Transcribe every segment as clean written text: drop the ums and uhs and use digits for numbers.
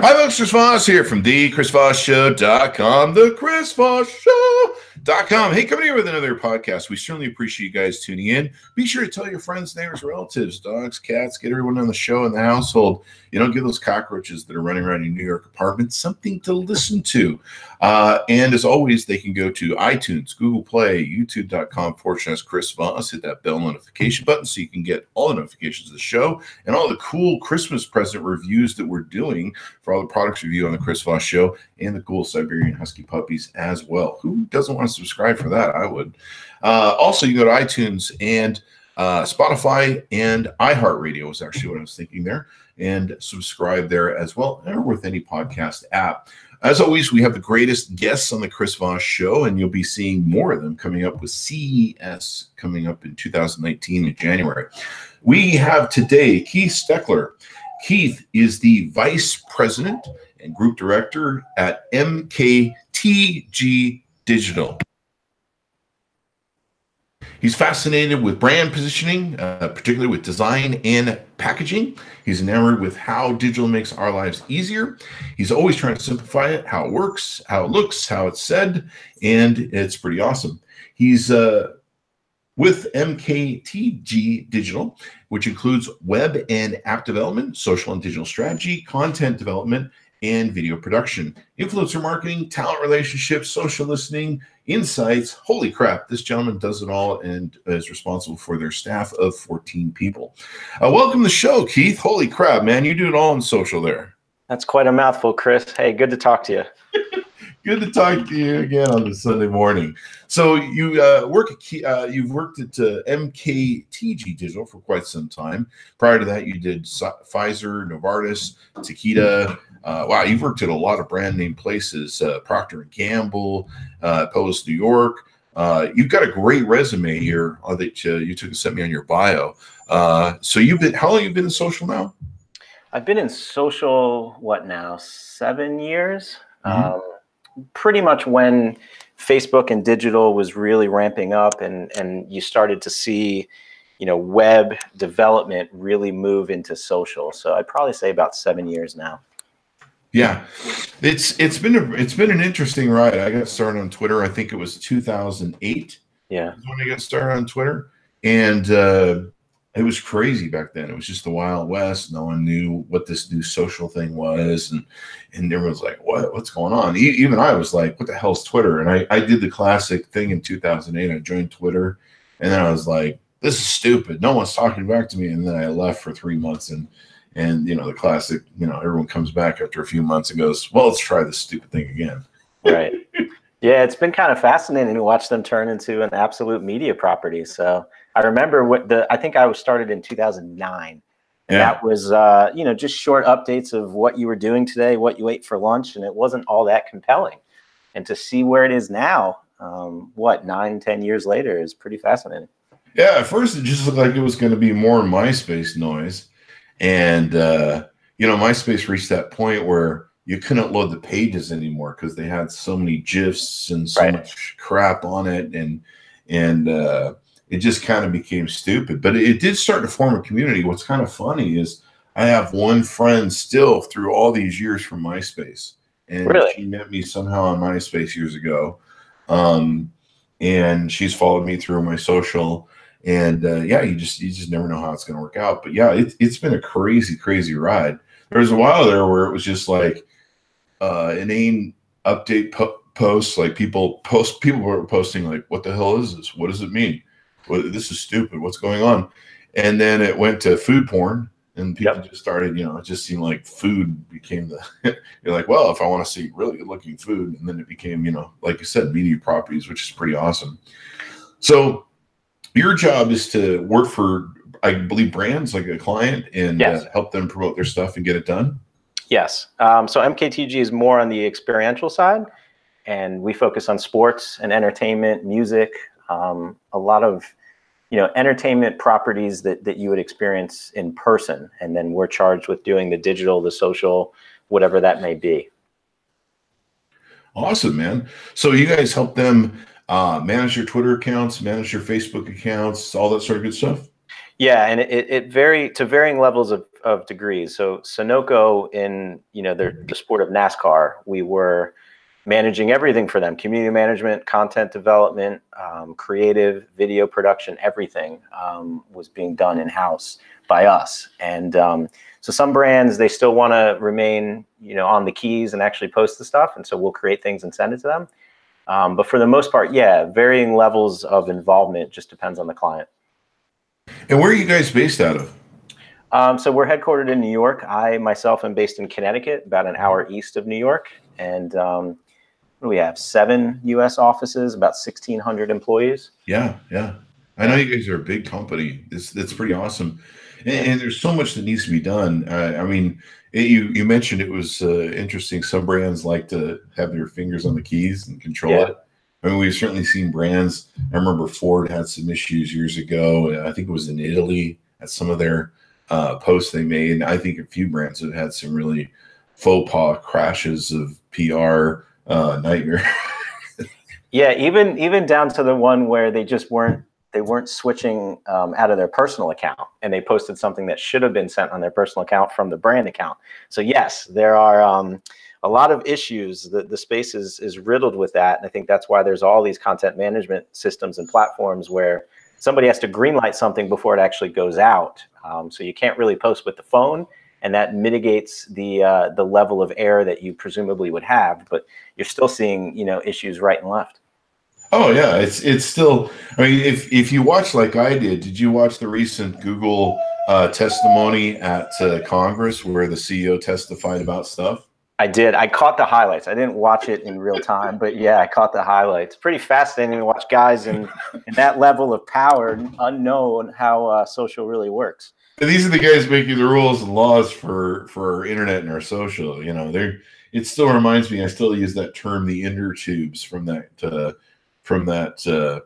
Hi, folks. Chris Voss here from the ChrisVossShow.com, the ChrisVossShow.com. Hey, coming here with another podcast. We certainly appreciate you guys tuning in. Be sure to tell your friends, neighbors, relatives, dogs, cats, get everyone on the show in the household. You know, give those cockroaches that are running around your New York apartment something to listen to. And as always, they can go to iTunes, Google Play, youtube.com/Chris Voss. Hit that bell notification button so you can get all the notifications of the show and all the cool Christmas present reviews that we're doing for all the products review on the Chris Voss Show and the cool Siberian Husky puppies as well. Who doesn't want to subscribe for that? I would. Also, you go to iTunes and Spotify and iHeartRadio is actually what I was thinking there, and subscribe there as well, or with any podcast app. As always, we have the greatest guests on the Chris Voss Show, and you'll be seeing more of them coming up with CES coming up in 2019 in January. We have today Keith Stoeckeler. Keith is the Vice President and Group Director at MKTG Digital. He's fascinated with brand positioning, particularly with design and packaging. He's enamored with how digital makes our lives easier. He's always trying to simplify it, how it works, how it looks, how it's said, and it's pretty awesome. He's with MKTG Digital, which includes web and app development, social and digital strategy, content development, and video production, influencer marketing, talent relationships, social listening, insights. Holy crap, this gentleman does it all and is responsible for their staff of 14 people. Welcome to the show, Keith. Holy crap, man, you do it all on social there. That's quite a mouthful, Chris. Hey, good to talk to you. Good to talk to you again on this Sunday morning. So you you've worked at MKTG Digital for quite some time. Prior to that, you did Pfizer, Novartis, Takeda. Wow, you've worked at a lot of brand name places, Procter & Gamble, Post New York. You've got a great resume here that you took and sent me on your bio. So how long have you been in social now? I've been in social, 7 years? Mm-hmm. Pretty much when Facebook and digital was really ramping up and you started to see, web development really move into social. So I'd probably say about 7 years now. Yeah, it's been an interesting ride. I got started on Twitter. I think it was 2008. Yeah, when I got started on Twitter, and it was crazy back then. It was just the Wild West. No one knew what this new social thing was, and everyone was like, "What's going on?" Even I was like, "What the hell's Twitter?" And I did the classic thing in 2008. I joined Twitter, and then I was like, "This is stupid. No one's talking back to me." And then I left for 3 months, and the classic, everyone comes back after a few months and goes, "Well, let's try this stupid thing again." Right. Yeah, it's been kind of fascinating to watch them turn into an absolute media property. So I remember I think I was started in 2009. And that was, just short updates of what you were doing today, what you ate for lunch, and it wasn't all that compelling. And to see where it is now, 9, 10 years later is pretty fascinating. Yeah, at first it just looked like it was going to be more MySpace noise. And, MySpace reached that point where you couldn't load the pages anymore because they had so many GIFs and so much crap on it. And it just kind of became stupid. But it did start to form a community. What's kind of funny is I have one friend still through all these years from MySpace. And she met me somehow on MySpace years ago. And she's followed me through my social. And you just never know how it's going to work out. But yeah, it's been a crazy, crazy ride. There was a while there where it was just like inane update posts. Like people were posting like, "What the hell is this? What does it mean? This is stupid. What's going on?" And then it went to food porn, and people just started. It just seemed like food became the. You're like, well, if I want to see really good looking food, and then it became, like you said, media properties, which is pretty awesome. So your job is to work for, I believe, brands like a client and help them promote their stuff and get it done? Yes. So MKTG is more on the experiential side, and we focus on sports and entertainment, music, a lot of, entertainment properties that you would experience in person. And then we're charged with doing the digital, the social, whatever that may be. Awesome, man. So you guys help them manage your Twitter accounts, manage your Facebook accounts, all that sort of good stuff? Yeah, and it varied to varying levels of degrees. So Sunoco in, the sport of NASCAR, we were managing everything for them: community management, content development, creative, video production, everything was being done in-house by us. And so some brands, they still want to remain, on the keys and actually post the stuff. And so we'll create things and send it to them. But for the most part, yeah, varying levels of involvement, just depends on the client. And where are you guys based out of? So we're headquartered in New York. I myself am based in Connecticut, about an hour east of New York. And we have 7 U.S. offices, about 1,600 employees. Yeah. I know you guys are a big company. That's pretty awesome. And there's so much that needs to be done. I mean, you mentioned it was interesting. Some brands like to have their fingers on the keys and control it. I mean, we've certainly seen brands. I remember Ford had some issues years ago. I think it was in Italy at some of their posts they made. And I think a few brands have had some really faux pas crashes of PR nightmare. Yeah, even down to the one where they just weren't switching out of their personal account, and they posted something that should have been sent on their personal account from the brand account. So yes, there are a lot of issues. The space is riddled with that. And I think that's why there's all these content management systems and platforms where somebody has to greenlight something before it actually goes out. So you can't really post with the phone, and that mitigates the level of error that you presumably would have, but you're still seeing, issues right and left. Oh yeah, it's still. I mean, if you watch like I did you watch the recent Google testimony at Congress where the CEO testified about stuff? I did. I caught the highlights. I didn't watch it in real time, but yeah, I caught the highlights. Pretty fascinating to watch guys in that level of power, unknown how social really works. And these are the guys making the rules and laws for our internet and our social. It still reminds me. I still use that term, the inner tubes, from that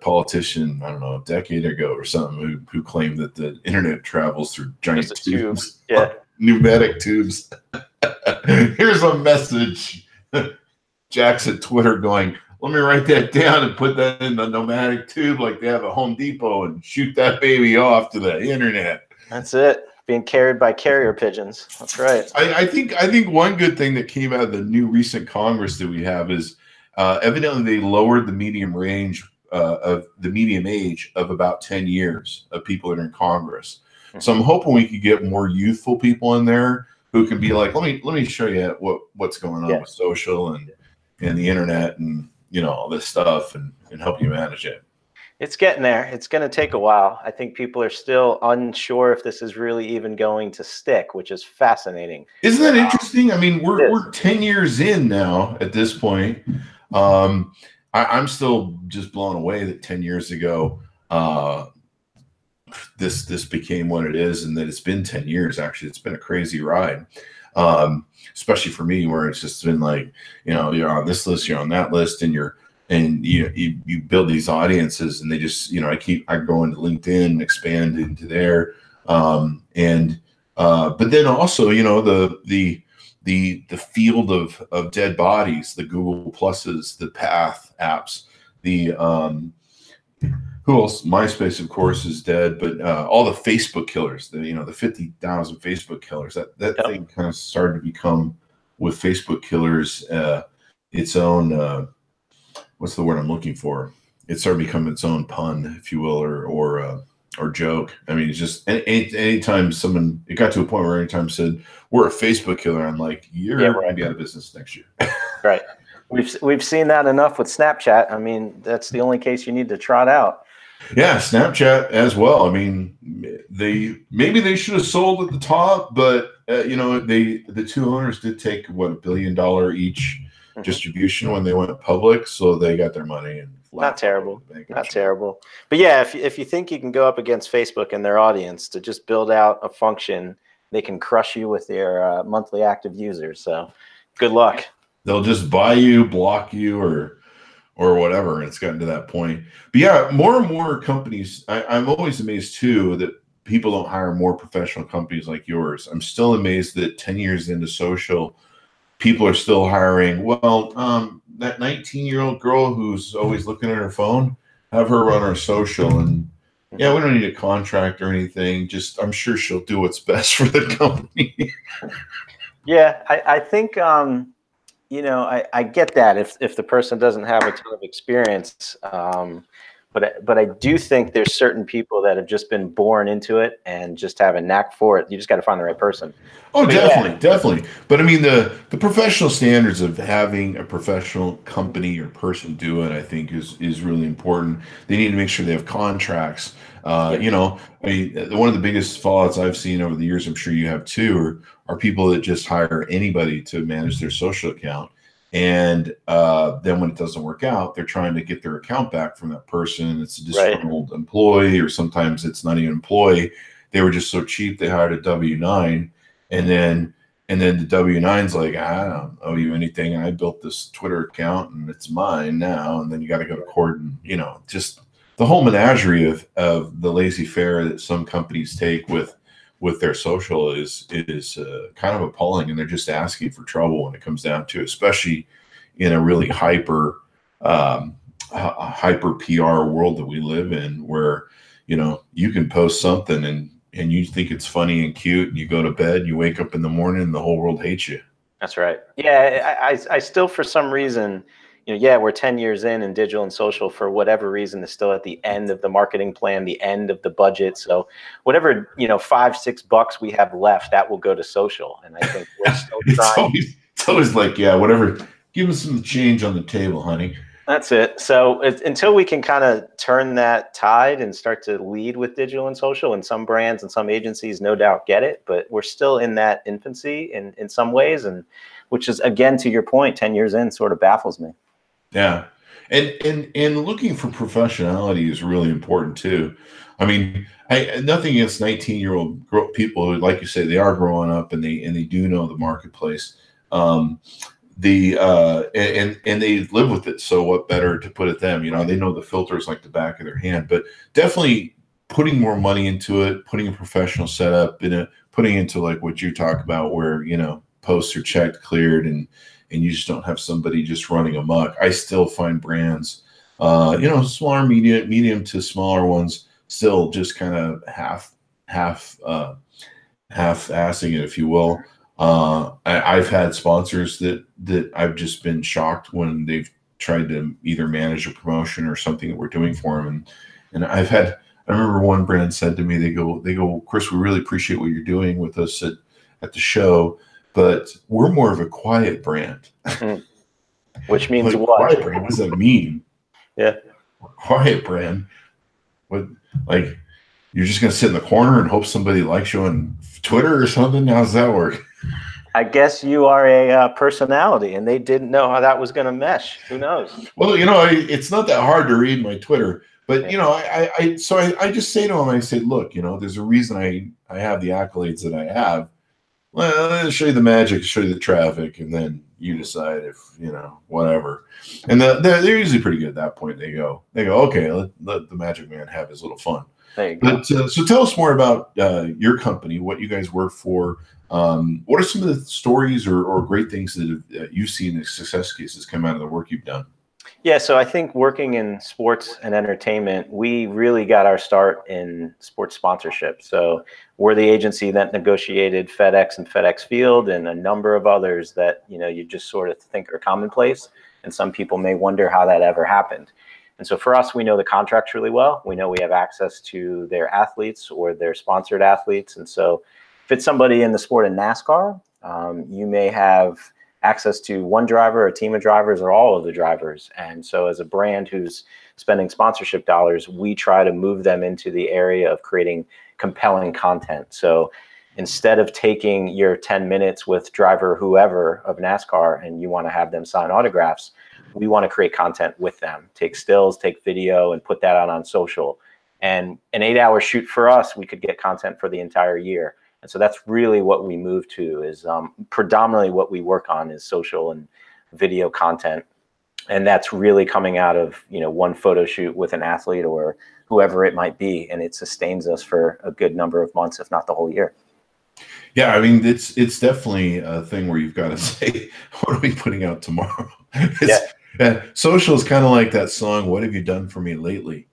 politician, I don't know, a decade ago or something, who claimed that the internet travels through giant tubes, pneumatic tubes. Here's a message. Jack's at Twitter going, let me write that down and put that in the pneumatic tube like they have at Home Depot and shoot that baby off to the internet. That's it. Being carried by carrier pigeons. That's right. I think one good thing that came out of the new recent Congress that we have is evidently they lowered the medium range of the medium age of about 10 years of people that are in Congress. Mm-hmm. So I'm hoping we could get more youthful people in there who can be like, let me show you what's going on with social and the internet and all this stuff and help you manage it. It's getting there. It's going to take a while. I think people are still unsure if this is really even going to stick, which is fascinating. Isn't that interesting? I mean, we're 10 years in now at this point. I'm still just blown away that 10 years ago, this became what it is, and that it's been 10 years. Actually, it's been a crazy ride, especially for me, where it's just been like, you're on this list, you're on that list, and you build these audiences, and they just, I go into LinkedIn, expand into there, but then also, the field of dead bodies, the Google Pluses, the Path apps, the who else? MySpace, of course, is dead, but all the Facebook killers, the 50,000 Facebook killers, that thing kind of started to become, with Facebook killers, its own. What's the word I'm looking for? It started becoming its own pun, if you will, or joke. I mean, it's just anytime it got to a point where anytime said we're a Facebook killer, I'm like, you're going to be out of business next year. Right. We've seen that enough with Snapchat. I mean, that's the only case you need to trot out. Yeah, Snapchat as well. I mean, maybe they should have sold at the top, but the two owners did take $1 billion each distribution when they went public, so they got their money. And not terrible. But yeah, if you think you can go up against Facebook and their audience to just build out a function, they can crush you with their monthly active users. So good luck. They'll just buy you, block you, or whatever. It's gotten to that point. But yeah, more and more companies, I'm always amazed too that people don't hire more professional companies like yours. I'm still amazed that 10 years into social, people are still hiring. Well, that 19-year-old girl who's always looking at her phone, have her run our social, and Yeah, we don't need a contract or anything. Just, I'm sure she'll do what's best for the company. Yeah, I think, you know, I get that if the person doesn't have a ton of experience, but I do think there's certain people that have just been born into it and just have a knack for it. You just got to find the right person. Oh, definitely, definitely. But I mean, the professional standards of having a professional company or person do it, I think, is really important. They need to make sure they have contracts. You know, I mean, one of the biggest fallouts I've seen over the years, I'm sure you have too, are people that just hire anybody to manage their social account. And then when it doesn't work out, they're trying to get their account back from that person. It's a disgruntled employee, or sometimes it's not even an employee. They were just so cheap, they hired a W-9. And then the W-9's like, I don't owe you anything. I built this Twitter account and it's mine now. And then you got to go to court, and, you know, just the whole menagerie of the laissez-faire that some companies take with their social is kind of appalling. And they're just asking for trouble when it comes down to it, especially in a really hyper PR world that we live in, where, you know, you can post something and you think it's funny and cute, and you go to bed, you wake up in the morning, and the whole world hates you. That's right. Yeah, I still, for some reason, you know, yeah, we're 10 years in digital and social, for whatever reason, is still at the end of the marketing plan, the end of the budget. So whatever, you know, $5-6 we have left, that will go to social. And I think we're still trying. It's always like, yeah, whatever. Give us some change on the table, honey. That's it. So until we can kind of turn that tide and start to lead with digital and social, and some brands and some agencies no doubt get it, but we're still in that infancy in some ways, and which is, again, to your point, 10 years in, sort of baffles me. Yeah. And looking for professionality is really important too. I mean, nothing against 19-year-old people who, like you say, they are growing up and they do know the marketplace. And they live with it. So what better to put it them? You know, they know the filters like the back of their hand. But definitely putting more money into it, putting a professional setup in it, putting into like what you talk about, where, you know, posts are checked, cleared, and you just don't have somebody just running amok. I still find brands, you know, smaller, medium to smaller ones, still just kind of half-assing it, if you will. I've had sponsors that I've just been shocked when they've tried to either manage a promotion or something that we're doing for them. And I remember one brand said to me, they go, Chris, we really appreciate what you're doing with us at the show, but we're more of a quiet brand. Which means like, what? Quiet brand? What does that mean? Yeah. Quiet brand? What, like, you're just going to sit in the corner and hope somebody likes you on Twitter or something? How does that work? I guess you are a personality, and they didn't know how that was going to mesh. Who knows? Well, you know, it's not that hard to read my Twitter, but, you know, I just say to them, I say, look, you know, there's a reason I have the accolades that I have. Well, I'll show you the magic, show you the traffic, and then you decide if, you know, whatever. And they're usually pretty good at that point. They go, okay, let the magic man have his little fun. There you go. But so tell us more about your company, what you guys work for. What are some of the stories or great things that you've seen as success cases come out of the work you've done? Yeah, so I think working in sports and entertainment, we really got our start in sports sponsorship. So we're the agency that negotiated FedEx and FedEx Field and a number of others that, you know, you just sort of think are commonplace. And some people may wonder how that ever happened. And so for us, we know the contracts really well. We know we have access to their athletes or their sponsored athletes. And so if it's somebody in the sport of NASCAR, you may have access to one driver, a team of drivers, or all of the drivers. And so as a brand who's spending sponsorship dollars, we try to move them into the area of creating compelling content. So instead of taking your 10 minutes with driver whoever of NASCAR and you want to have them sign autographs, we want to create content with them, take stills, take video, and put that out on social. And an 8-hour shoot for us, we could get content for the entire year. And so that's really what we move to, is predominantly what we work on is social and video content. And that's really coming out of, you know, one photo shoot with an athlete or whoever it might be. And it sustains us for a good number of months, if not the whole year. Yeah, I mean, it's definitely a thing where you've got to say, what are we putting out tomorrow? Social is kind of like that song, What Have You Done For Me Lately?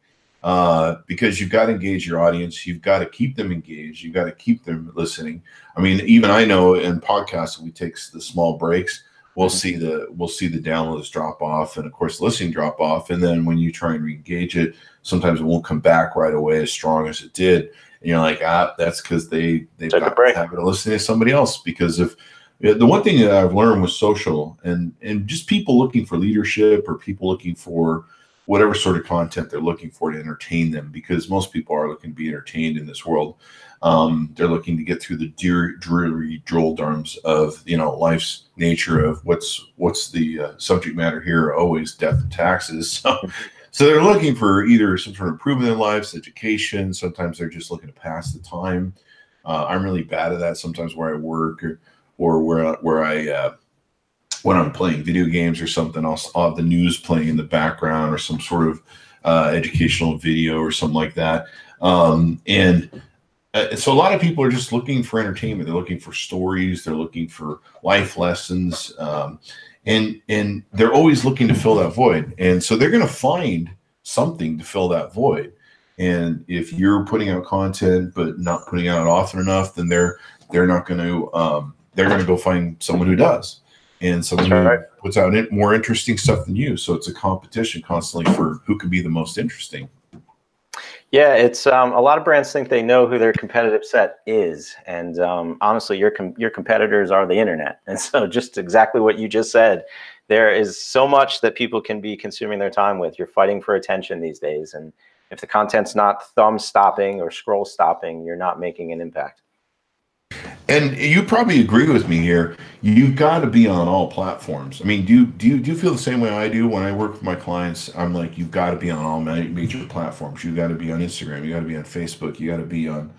because you've got to engage your audience. You've got to keep them engaged. You've got to keep them listening. I mean, even I know in podcasts, we take the small breaks. We'll see the downloads drop off, and of course, listening drop off. And then when you try and re-engage it, sometimes it won't come back right away as strong as it did. And you're like, that's because they've got the habit of listening to somebody else. Because if the one thing that I've learned with social and just people looking for leadership or people looking for whatever sort of content they're looking for to entertain them, because most people are looking to be entertained in this world. They're looking to get through the dreary doldrums of, life's nature of what's the subject matter here, always death and taxes. So they're looking for either some sort of improvement in lives, education. Sometimes they're just looking to pass the time. I'm really bad at that sometimes where I work or where I when I'm playing video games or something, I'll have the news playing in the background or some sort of educational video or something like that. So a lot of people are just looking for entertainment. They're looking for stories. They're looking for life lessons. And they're always looking to fill that void. And so they're going to find something to fill that void. And if you're putting out content but not putting out often enough, then they're not going to they're going to go find someone who does, and someone who puts out more interesting stuff than you. So it's a competition constantly for who can be the most interesting. Yeah, it's a lot of brands think they know who their competitive set is, and honestly, your competitors are the internet. And so, just exactly what you just said, there is so much that people can be consuming their time with. You're fighting for attention these days, and if the content's not thumb stopping or scroll stopping, you're not making an impact. And you probably agree with me here. You've got to be on all platforms. I mean, do you feel the same way I do when I work with my clients? I'm like, you've got to be on all major platforms. You got to be on Instagram. You got to be on Facebook. You got to be on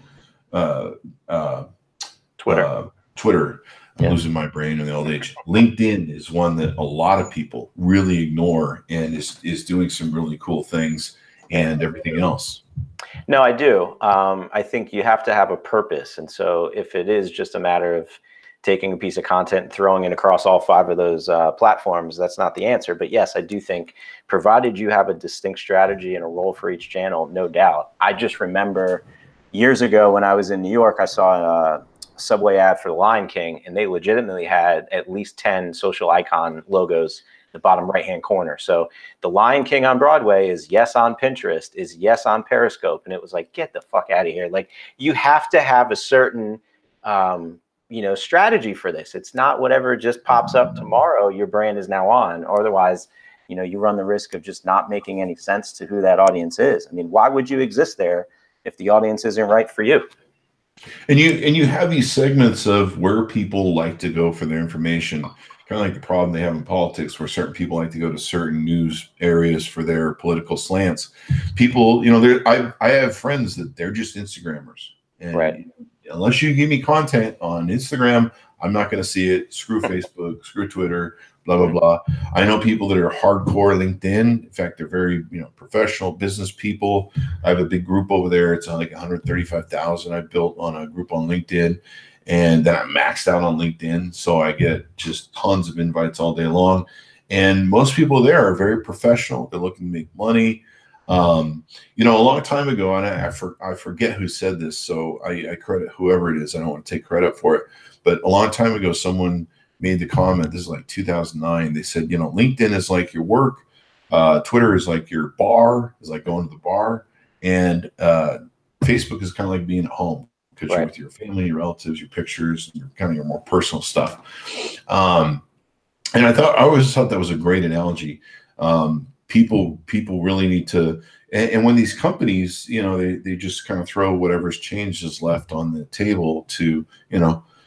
Twitter. I'm losing my brain in the old age. LinkedIn is one that a lot of people really ignore and is doing some really cool things, and everything else. No, I do. I think you have to have a purpose. And so if it is just a matter of taking a piece of content and throwing it across all 5 of those platforms, that's not the answer. But yes, I do think provided you have a distinct strategy and a role for each channel, no doubt. I just remember years ago when I was in New York, I saw a Subway ad for the Lion King, and they legitimately had at least 10 social icon logos the bottom right-hand corner. So the Lion King on Broadway is yes on Pinterest, is yes on Periscope. And it was like, get the fuck out of here. Like, you have to have a certain, strategy for this. It's not whatever just pops up tomorrow, your brand is now on. Or otherwise, you run the risk of just not making any sense to who that audience is. I mean, why would you exist there if the audience isn't right for you? And you have these segments of where people like to go for their information. Kind of like the problem they have in politics, where certain people like to go to certain news areas for their political slants. People, I have friends that they're just Instagrammers, and unless you give me content on Instagram, I'm not going to see it. Screw Facebook, screw Twitter, blah blah blah. I know people that are hardcore LinkedIn. In fact, they're very professional business people. I have a big group over there. It's like 135,000 I built on a group on LinkedIn. And then I'm maxed out on LinkedIn, so I get just tons of invites all day long. And most people there are very professional. They're looking to make money. A long time ago, and I forget who said this, so I credit whoever it is. I don't want to take credit for it. But a long time ago, someone made the comment, this is like 2009, they said, LinkedIn is like your work. Twitter is like your bar, is like going to the bar. And Facebook is kind of like being at home. Because you're with your family, your relatives, your pictures, your kind of your more personal stuff. And I always thought that was a great analogy. People really need to, and when these companies, they just kind of throw whatever's changed is left on the table to,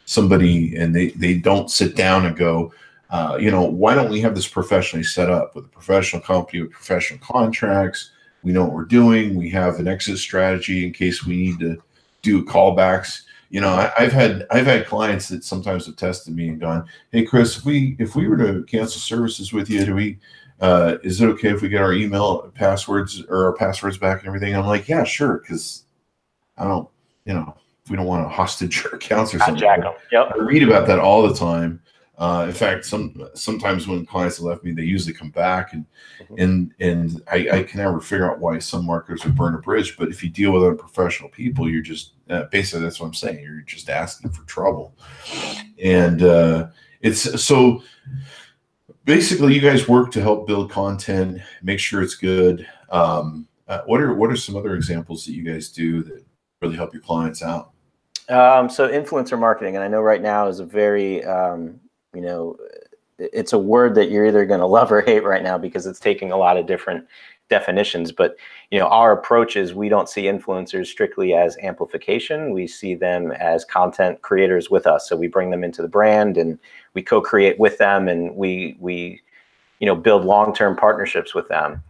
somebody, and they don't sit down and go, why don't we have this professionally set up with a professional company with professional contracts? We know what we're doing. We have an exit strategy in case we need to do callbacks. I've had clients that sometimes have tested me and gone, "Hey, Chris, if we were to cancel services with you, is it okay if we get our email passwords or our passwords back and everything?" I'm like, "Yeah, sure," because I don't, we don't want to hostage your accounts or something. Jack them. Yep. I read about that all the time. In fact, sometimes when clients have left me, they usually come back, and I can never figure out why some marketers would burn a bridge. But if you deal with unprofessional people, you're just basically, that's what I'm saying. You're just asking for trouble, and it's so. Basically, you guys work to help build content, make sure it's good. What are some other examples that you guys do that really help your clients out? So influencer marketing, and I know right now is a very it's a word that you're either going to love or hate right now because it's taking a lot of different definitions. But, our approach is we don't see influencers strictly as amplification. We see them as content creators with us. So we bring them into the brand and we co-create with them, and we build long-term partnerships with them.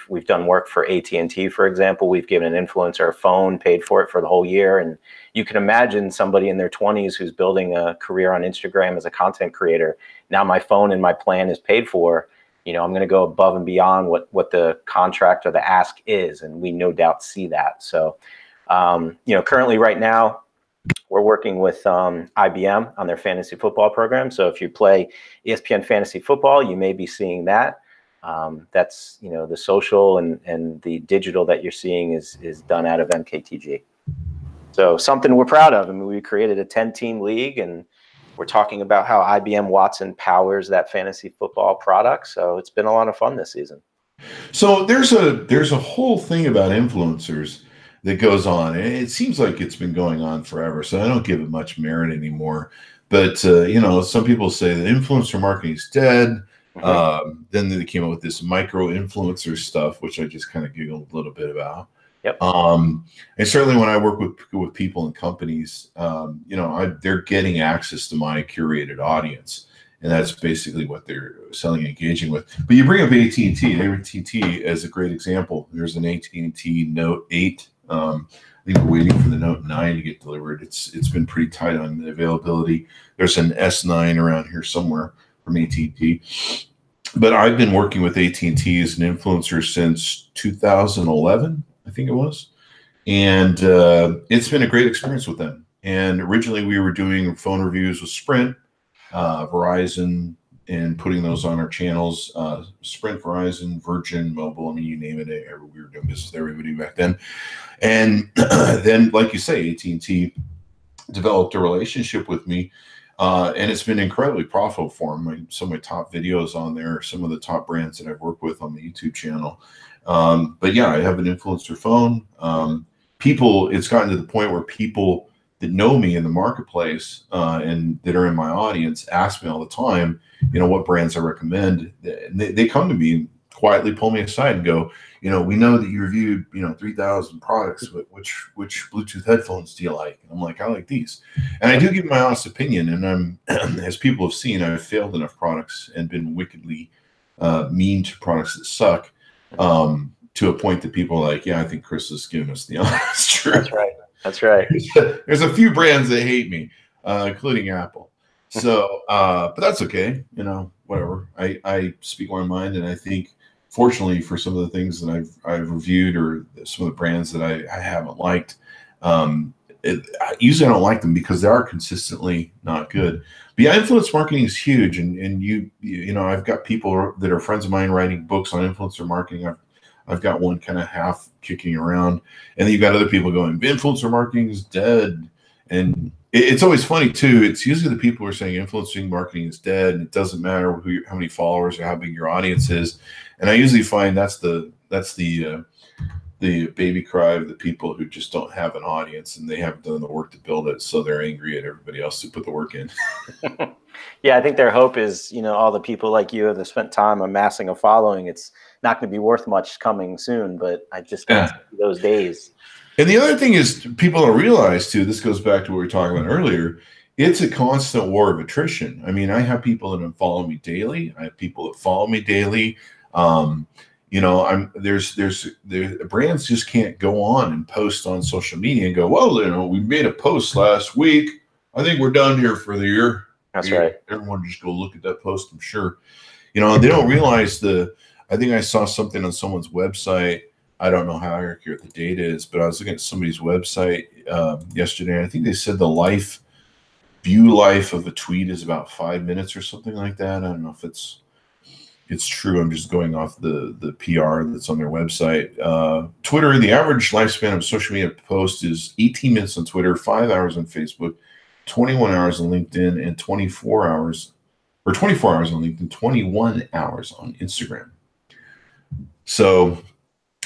We've done work for AT&T, for example. We've given an influencer a phone, paid for it for the whole year. And you can imagine somebody in their 20s who's building a career on Instagram as a content creator. Now my phone and my plan is paid for. I'm going to go above and beyond what the contract or the ask is. And we no doubt see that. So, currently right now, we're working with IBM on their fantasy football program. So if you play ESPN fantasy football, you may be seeing that. That's, the social and the digital that you're seeing is done out of MKTG. So something we're proud of. I mean, we created a 10-team league, and we're talking about how IBM Watson powers that fantasy football product. So it's been a lot of fun this season. So there's a whole thing about influencers that goes on, and it seems like it's been going on forever. So I don't give it much merit anymore. But some people say that influencer marketing is dead. Then they came up with this micro influencer stuff, which I just kind of giggled a little bit about. Yep. And certainly when I work with people and companies, they're getting access to my curated audience, and that's basically what they're selling and engaging with. But you bring up AT&T. AT&T as a great example. There's an AT&T Note 8. I think we're waiting for the Note 9 to get delivered. It's been pretty tight on the availability. There's an S9 around here somewhere from AT&T. But I've been working with AT&T as an influencer since 2011, I think it was. And it's been a great experience with them. And originally we were doing phone reviews with Sprint, Verizon, and putting those on our channels. Sprint, Verizon, Virgin, Mobile, I mean, you name it. We were doing business with everybody back then. And then, like you say, AT&T developed a relationship with me. And it's been incredibly profitable for them. Some of my top videos on there, some of the top brands that I've worked with on the YouTube channel. But yeah, I have an influencer phone. It's gotten to the point where people that know me in the marketplace and that are in my audience ask me all the time, what brands I recommend. They come to me and quietly pull me aside and go, we know that you reviewed, 3,000 products, but which Bluetooth headphones do you like? And I'm like, I like these. And I do give my honest opinion. And as people have seen, I've failed enough products and been wickedly mean to products that suck to a point that people are like, yeah, I think Chris is giving us the honest truth. That's right. That's right. There's a few brands that hate me, including Apple. So, but that's okay. Whatever. I speak my mind, and I think, fortunately, for some of the things that I've reviewed or some of the brands that I haven't liked, usually I don't like them because they are consistently not good. But yeah, influence marketing is huge, and I've got people that are friends of mine writing books on influencer marketing. I've got one kind of half kicking around, and then you've got other people going, influencer marketing is dead. And it's always funny too. It's usually the people who are saying influencing marketing is dead, and it doesn't matter how many followers or how big your audience is. And I usually find that's the baby cry of the people who just don't have an audience and they haven't done the work to build it, so they're angry at everybody else who put the work in. Yeah, I think their hope is, all the people like you have spent time amassing a following. It's not going to be worth much coming soon, but I just don't see those days. And the other thing is, people don't realize too, this goes back to what we were talking about earlier, it's a constant war of attrition. I mean, I have people that follow me daily. I have people that follow me daily. There's brands just can't go on and post on social media and go, well, we made a post last week. I think we're done here for the year. That's right. Everyone just go look at that post, I'm sure. They don't realize I think I saw something on someone's website. I don't know how accurate the data is, but I was looking at somebody's website yesterday. And I think they said the life view life of a tweet is about 5 minutes or something like that. I don't know if it's true. I'm just going off the PR that's on their website. Twitter, the average lifespan of a social media post is 18 minutes on Twitter, 5 hours on Facebook, 21 hours on LinkedIn, and 24 hours on LinkedIn, 21 hours on Instagram. So,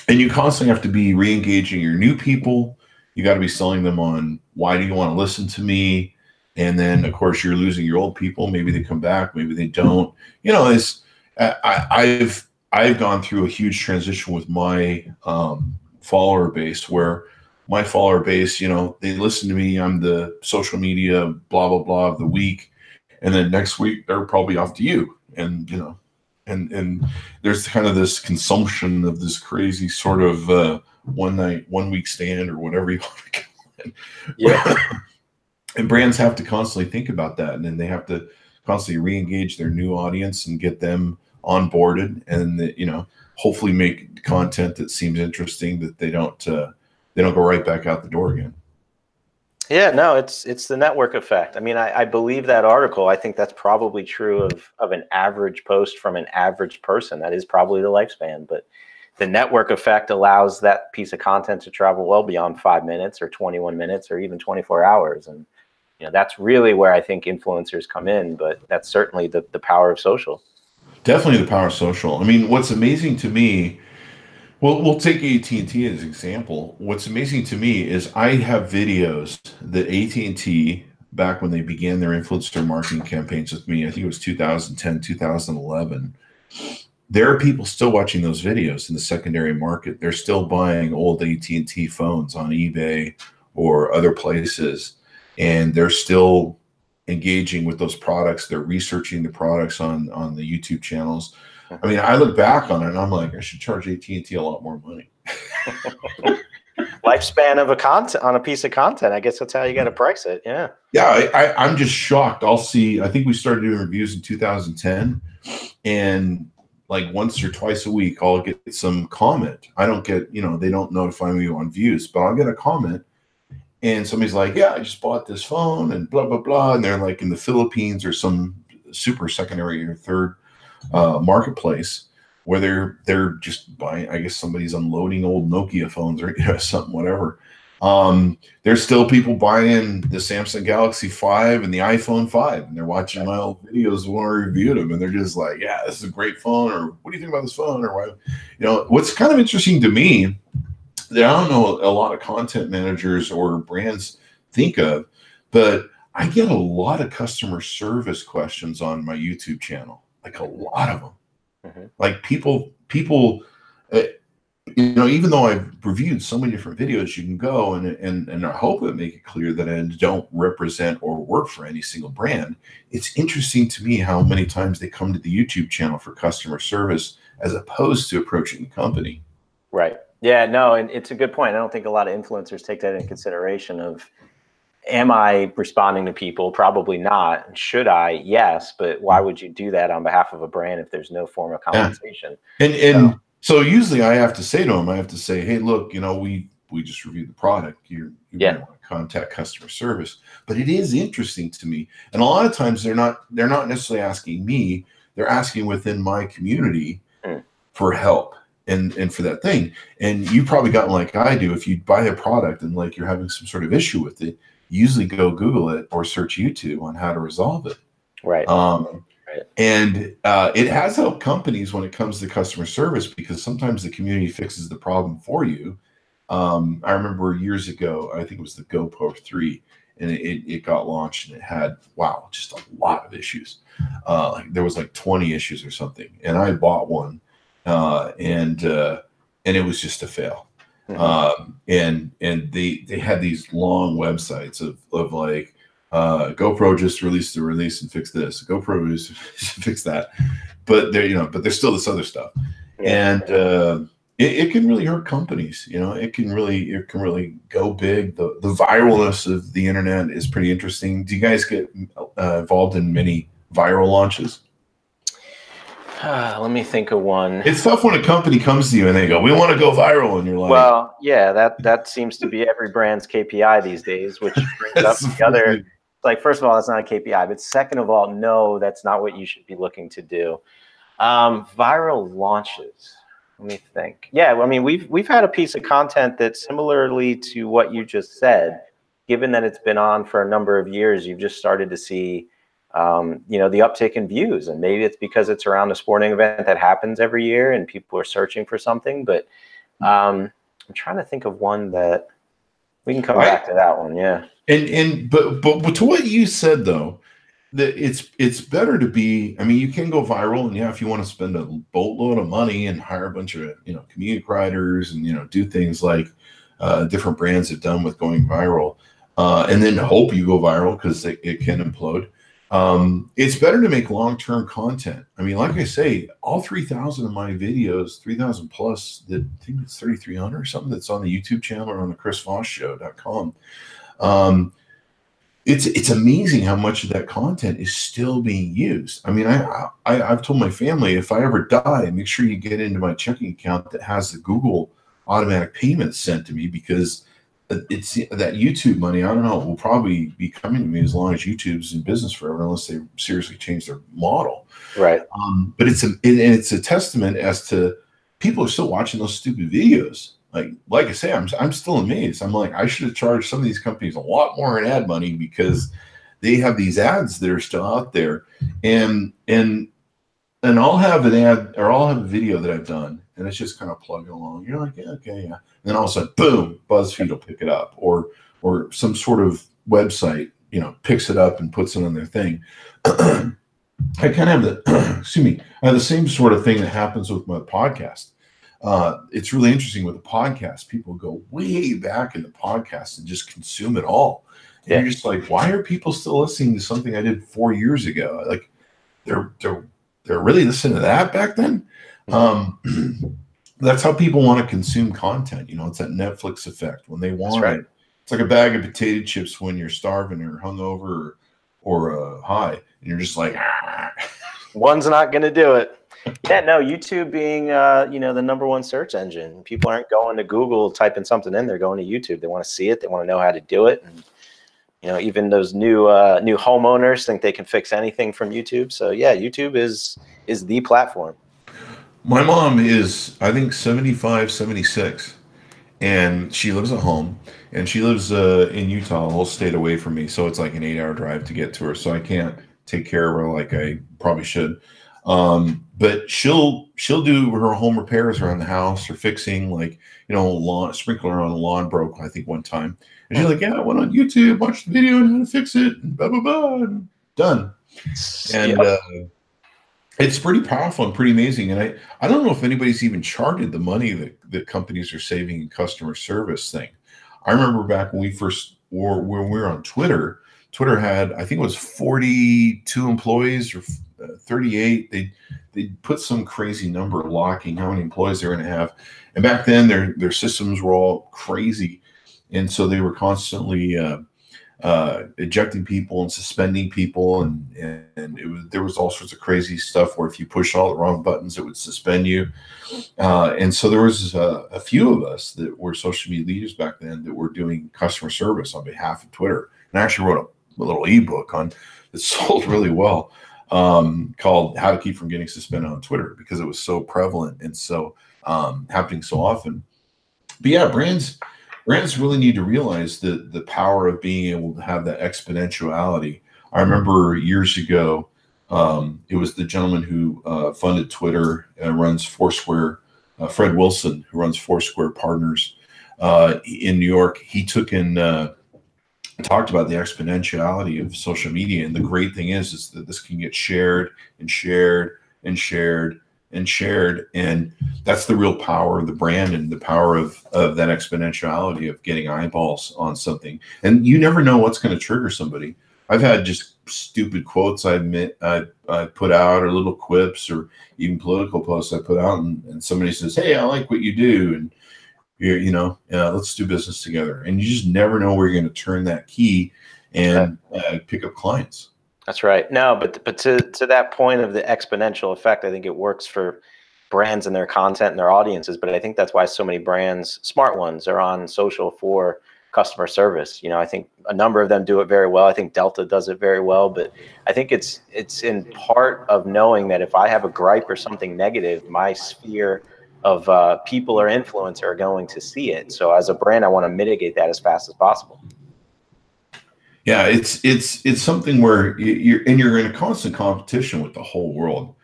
and you constantly have to be re-engaging your new people. You got to be selling them on why do you want to listen to me? And then, of course, you're losing your old people. Maybe they come back, maybe they don't. You know, I've gone through a huge transition with my follower base, where my follower base, you know, they listen to me. I'm the social media blah blah blah of the week, and then next week they're probably off to you. And you know, and there's kind of this consumption of this crazy sort of 1 week stand or whatever you want to call it. Yeah. And brands have to constantly think about that, and then they have to constantly re-engage their new audience and get them onboarded, and you know, hopefully make content that seems interesting, that they don't go right back out the door again. Yeah, no, it's the network effect. I mean, I believe that article. I think that's probably true of an average post from an average person. That is probably the lifespan, but the network effect allows that piece of content to travel well beyond 5 minutes or 21 minutes or even 24 hours. And you know, that's really where I think influencers come in, but that's certainly the power of social. Definitely the power of social. I mean, what's amazing to me, well, we'll take AT&T as an example. What's amazing to me is I have videos that AT&T, back when they began their influencer marketing campaigns with me, I think it was 2010, 2011, there are people still watching those videos in the secondary market. They're still buying old AT&T phones on eBay or other places, and they're still engaging with those products. They're researching the products on the YouTube channels. I mean, I look back on it and I'm like, I should charge AT&T a lot more money. Lifespan of a piece of content. I guess that's how you got to price it. Yeah. Yeah. I'm just shocked. I think we started doing reviews in 2010, and like once or twice a week, I'll get some comment. I don't get, you know, they don't notify me on views, but I'll get a comment. And somebody's like, yeah, I just bought this phone and blah, blah, blah. And they're like in the Philippines or some super secondary or third marketplace where they're just buying, I guess somebody's unloading old Nokia phones or, you know, something, whatever. There's still people buying the Samsung Galaxy 5 and the iPhone 5, and they're watching my old videos when I reviewed them, and they're just like, yeah, this is a great phone, or what do you think about this phone? Or why, you know, what's kind of interesting to me that I don't know a lot of content managers or brands think of, but I get a lot of customer service questions on my YouTube channel, like a lot of them. Mm-hmm. Like people, you know, even though I've reviewed so many different videos, you can go and I hope it make it clear that I don't represent or work for any single brand. It's interesting to me how many times they come to the YouTube channel for customer service as opposed to approaching the company. Right. Yeah, no, and it's a good point. I don't think a lot of influencers take that into consideration of, am I responding to people? Probably not. Should I? Yes. But why would you do that on behalf of a brand if there's no form of compensation? Yeah. So usually I have to say to them, hey, look, you know, we just reviewed the product. You want to contact customer service. But it is interesting to me. And a lot of times they're not necessarily asking me. They're asking within my community for help. And for that thing. And you've probably gotten like I do, if you buy a product and like you're having some sort of issue with it, you usually go Google it or search YouTube on how to resolve it. Right. Right. And it has helped companies when it comes to customer service, because sometimes the community fixes the problem for you. I remember years ago, I think it was the GoPro 3, and it got launched, and it had, just a lot of issues. There was like 20 issues or something, and I bought one. And it was just a fail. Mm-hmm. And they had these long websites of like, GoPro just released the release and fixed this. GoPro just fixed that. But there's still this other stuff. Yeah. And it can really hurt companies. You know, it can really go big. The viralness of the internet is pretty interesting. Do you guys get involved in many viral launches? Let me think of one. It's tough when a company comes to you and they go, we want to go viral. And you're like, well, yeah, that seems to be every brand's KPI these days, which brings up like, first of all, that's not a KPI, but second of all, no, that's not what you should be looking to do. Viral launches. Let me think. Yeah, well, I mean, we've had a piece of content that's similarly to what you just said. Given that it's been on for a number of years, you've just started to see, you know, the uptick in views, and maybe it's because it's around a sporting event that happens every year, and people are searching for something. But I'm trying to think of one that we can come back to that one. Yeah. But to what you said though, that it's better to be. I mean, you can go viral, and yeah, if you want to spend a boatload of money and hire a bunch of community writers and do things like different brands have done with going viral, and then hope you go viral because it can implode. It's better to make long-term content. I mean, like I say, all 3,000 of my videos, 3,000 plus, I think it's 3,300 or something that's on the YouTube channel or on the chrisvossshow.com. It's amazing how much of that content is still being used. I mean, I've told my family, if I ever die, make sure you get into my checking account that has the Google automatic payments sent to me, because it's that YouTube money, I don't know, will probably be coming to me as long as YouTube's in business forever, unless they seriously change their model. Right. But it's a testament as to people are still watching those stupid videos. Like I say, I'm still amazed. I'm like, I should have charged some of these companies a lot more in ad money, because they have these ads that are still out there. And I'll have an ad, or I'll have a video that I've done, and it's just kind of plugging along. You're like, yeah, okay, yeah. And then all of a sudden, boom, BuzzFeed will pick it up, or some sort of website, picks it up and puts it on their thing. I kind of have the, excuse me, I have the same sort of thing that happens with my podcast. It's really interesting with the podcast. People go way back in the podcast and just consume it all. And you're just like, why are people still listening to something I did 4 years ago? Like, they're really listening to that back then. That's how people want to consume content. It's that Netflix effect. When they want it, it's like a bag of potato chips when you're starving or hungover or high, and you're just like, one's not going to do it. Yeah, no, YouTube being, the number one search engine. People aren't going to Google, typing something in. They're going to YouTube. They want to see it. They want to know how to do it. And, even those new homeowners think they can fix anything from YouTube. So yeah, YouTube is the platform. My mom is, I think, 75, 76, and she lives at home, and she lives in Utah, a whole state away from me. So it's like an 8-hour drive to get to her. So I can't take care of her like I probably should. But she'll do her home repairs around the house, or fixing, like, lawn sprinkler on the lawn broke, I think, one time. And she's like, yeah, I went on YouTube, watched the video on how to fix it, and blah, blah, blah, and done. And it's pretty powerful and pretty amazing. And I don't know if anybody's even charted the money that companies are saving in customer service thing. I remember back when we were on Twitter. Twitter had, I think it was 42 employees or 38. They put some crazy number locking how many employees they're going to have. And back then their systems were all crazy. And so they were constantly ejecting people and suspending people. And there was all sorts of crazy stuff where if you push all the wrong buttons, it would suspend you. And so there was a few of us that were social media leaders back then that were doing customer service on behalf of Twitter. And I actually wrote a little ebook that sold really well, called How to Keep from Getting Suspended on Twitter, because it was so prevalent and so happening so often. But yeah, brands really need to realize the power of being able to have that exponentiality. I remember years ago, it was the gentleman who funded Twitter and runs Foursquare, Fred Wilson, who runs Foursquare Partners in New York. He took in talked about the exponentiality of social media. And the great thing is that this can get shared and shared and shared and shared. And that's the real power of the brand, and the power of that exponentiality of getting eyeballs on something. And you never know what's going to trigger somebody. I've had just stupid quotes I put out, or little quips, or even political posts I put out, and somebody says, hey, I like what you do, and let's do business together. And you just never know where you're going to turn that key and pick up clients. That's right. No, but to that point of the exponential effect, I think it works for brands and their content and their audiences. But I think that's why so many brands, smart ones, are on social for customer service. You know, I think a number of them do it very well. I think Delta does it very well, but I think it's in part of knowing that if I have a gripe or something negative, my sphere of people or influence are going to see it. So as a brand, I want to mitigate that as fast as possible. Yeah, it's something where you're in a constant competition with the whole world.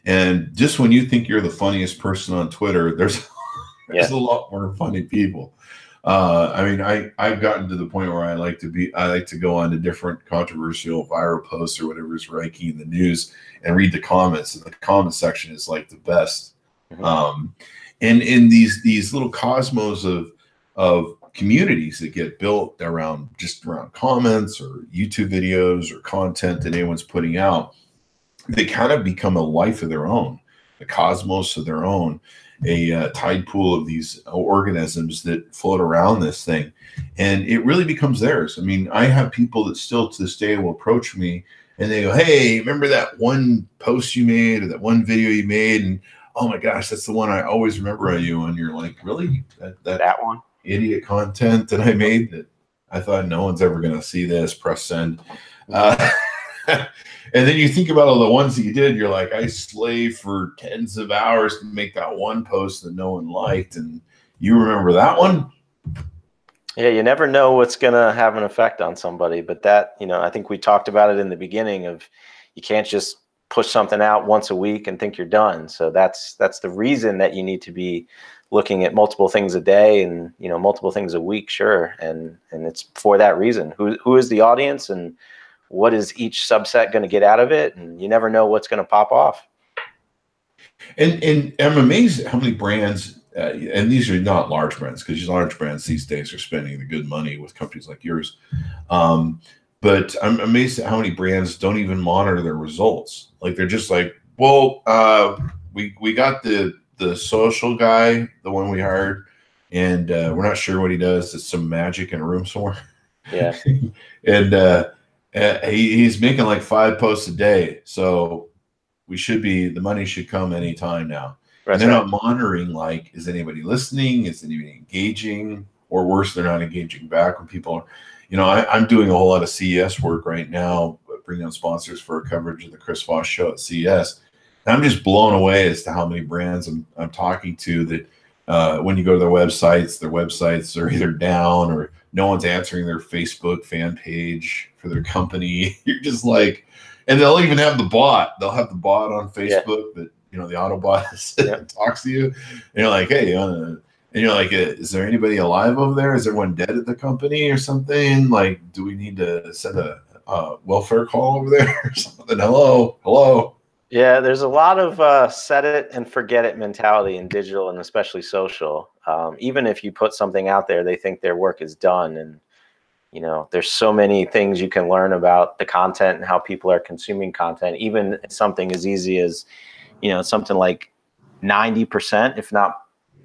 And just when you think you're the funniest person on Twitter, there's a lot more funny people. I mean, I've gotten to the point where I like to go on to different controversial viral posts or whatever is ranking in the news and read the comments. And the comment section is like the best. And in these little cosmos of communities that get built around comments or YouTube videos or content that anyone's putting out, they kind of become a life of their own, a cosmos of their own, a tide pool of these organisms that float around this thing, and it really becomes theirs. I mean, I have people that still to this day will approach me and they go, "Hey, remember that one post you made or that one video you made? And oh my gosh, that's the one I always remember on you." And you're like, "Really? That one idiot content that I made that I thought no one's ever going to see this, press send." And then you think about all the ones that you did, you're like, I slaved for tens of hours to make that one post that no one liked. And you remember that one? Yeah, you never know what's going to have an effect on somebody. But that, you know, I think we talked about it in the beginning of you can't just push something out once a week and think you're done. So that's the reason that you need to be looking at multiple things a day and, you know, multiple things a week. Sure. And it's for that reason. Who is the audience and what is each subset going to get out of it? And you never know what's going to pop off. And I'm amazed at how many brands, and these are not large brands, because large brands these days are spending the good money with companies like yours. But I'm amazed at how many brands don't even monitor their results. Like they're just like, well, we got the social guy, the one we hired, and we're not sure what he does. It's some magic in a room somewhere. Yeah. And he's making like 5 posts a day, so the money should come anytime now. And they're not monitoring, like, is anybody listening? Is anybody engaging? Or worse, they're not engaging back when people are, you know, I'm doing a whole lot of CES work right now, bringing on sponsors for coverage of the Chris Voss Show at CES. And I'm just blown away as to how many brands I'm talking to that when you go to their websites are either down or no one's answering their Facebook fan page for their company. You're just like, and they'll even have the bot. They'll have the bot on Facebook that, you know, the Autobot talks to you. And you're like, hey, and you're like, is there anybody alive over there? Is everyone dead at the company or something? Like, do we need to send a welfare call over there or something? Hello. Yeah, there's a lot of set it and forget it mentality in digital and especially social. Even if you put something out there, they think their work is done. And, you know, there's so many things you can learn about the content and how people are consuming content. Even something as easy as, you know, something like 90%, if not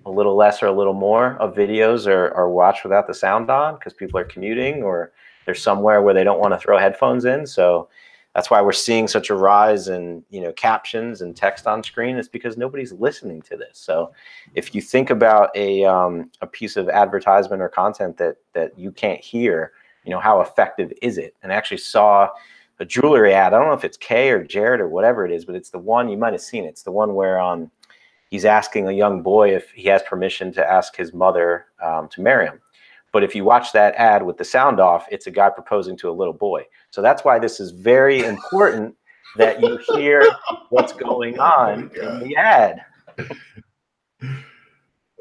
a little less or a little more, of videos are watched without the sound on because people are commuting or they're somewhere where they don't want to throw headphones in. So that's why we're seeing such a rise in, you know, captions and text on screen. It's because nobody's listening to this. So if you think about a piece of advertisement or content that you can't hear, you know, how effective is it? And I actually saw a jewelry ad. I don't know if it's Kay or Jared or whatever it is, but it's the one, you might have seen it. It's the one where he's asking a young boy if he has permission to ask his mother to marry him. But if you watch that ad with the sound off, it's a guy proposing to a little boy. So that's why this is very important that you hear what's going on in the ad.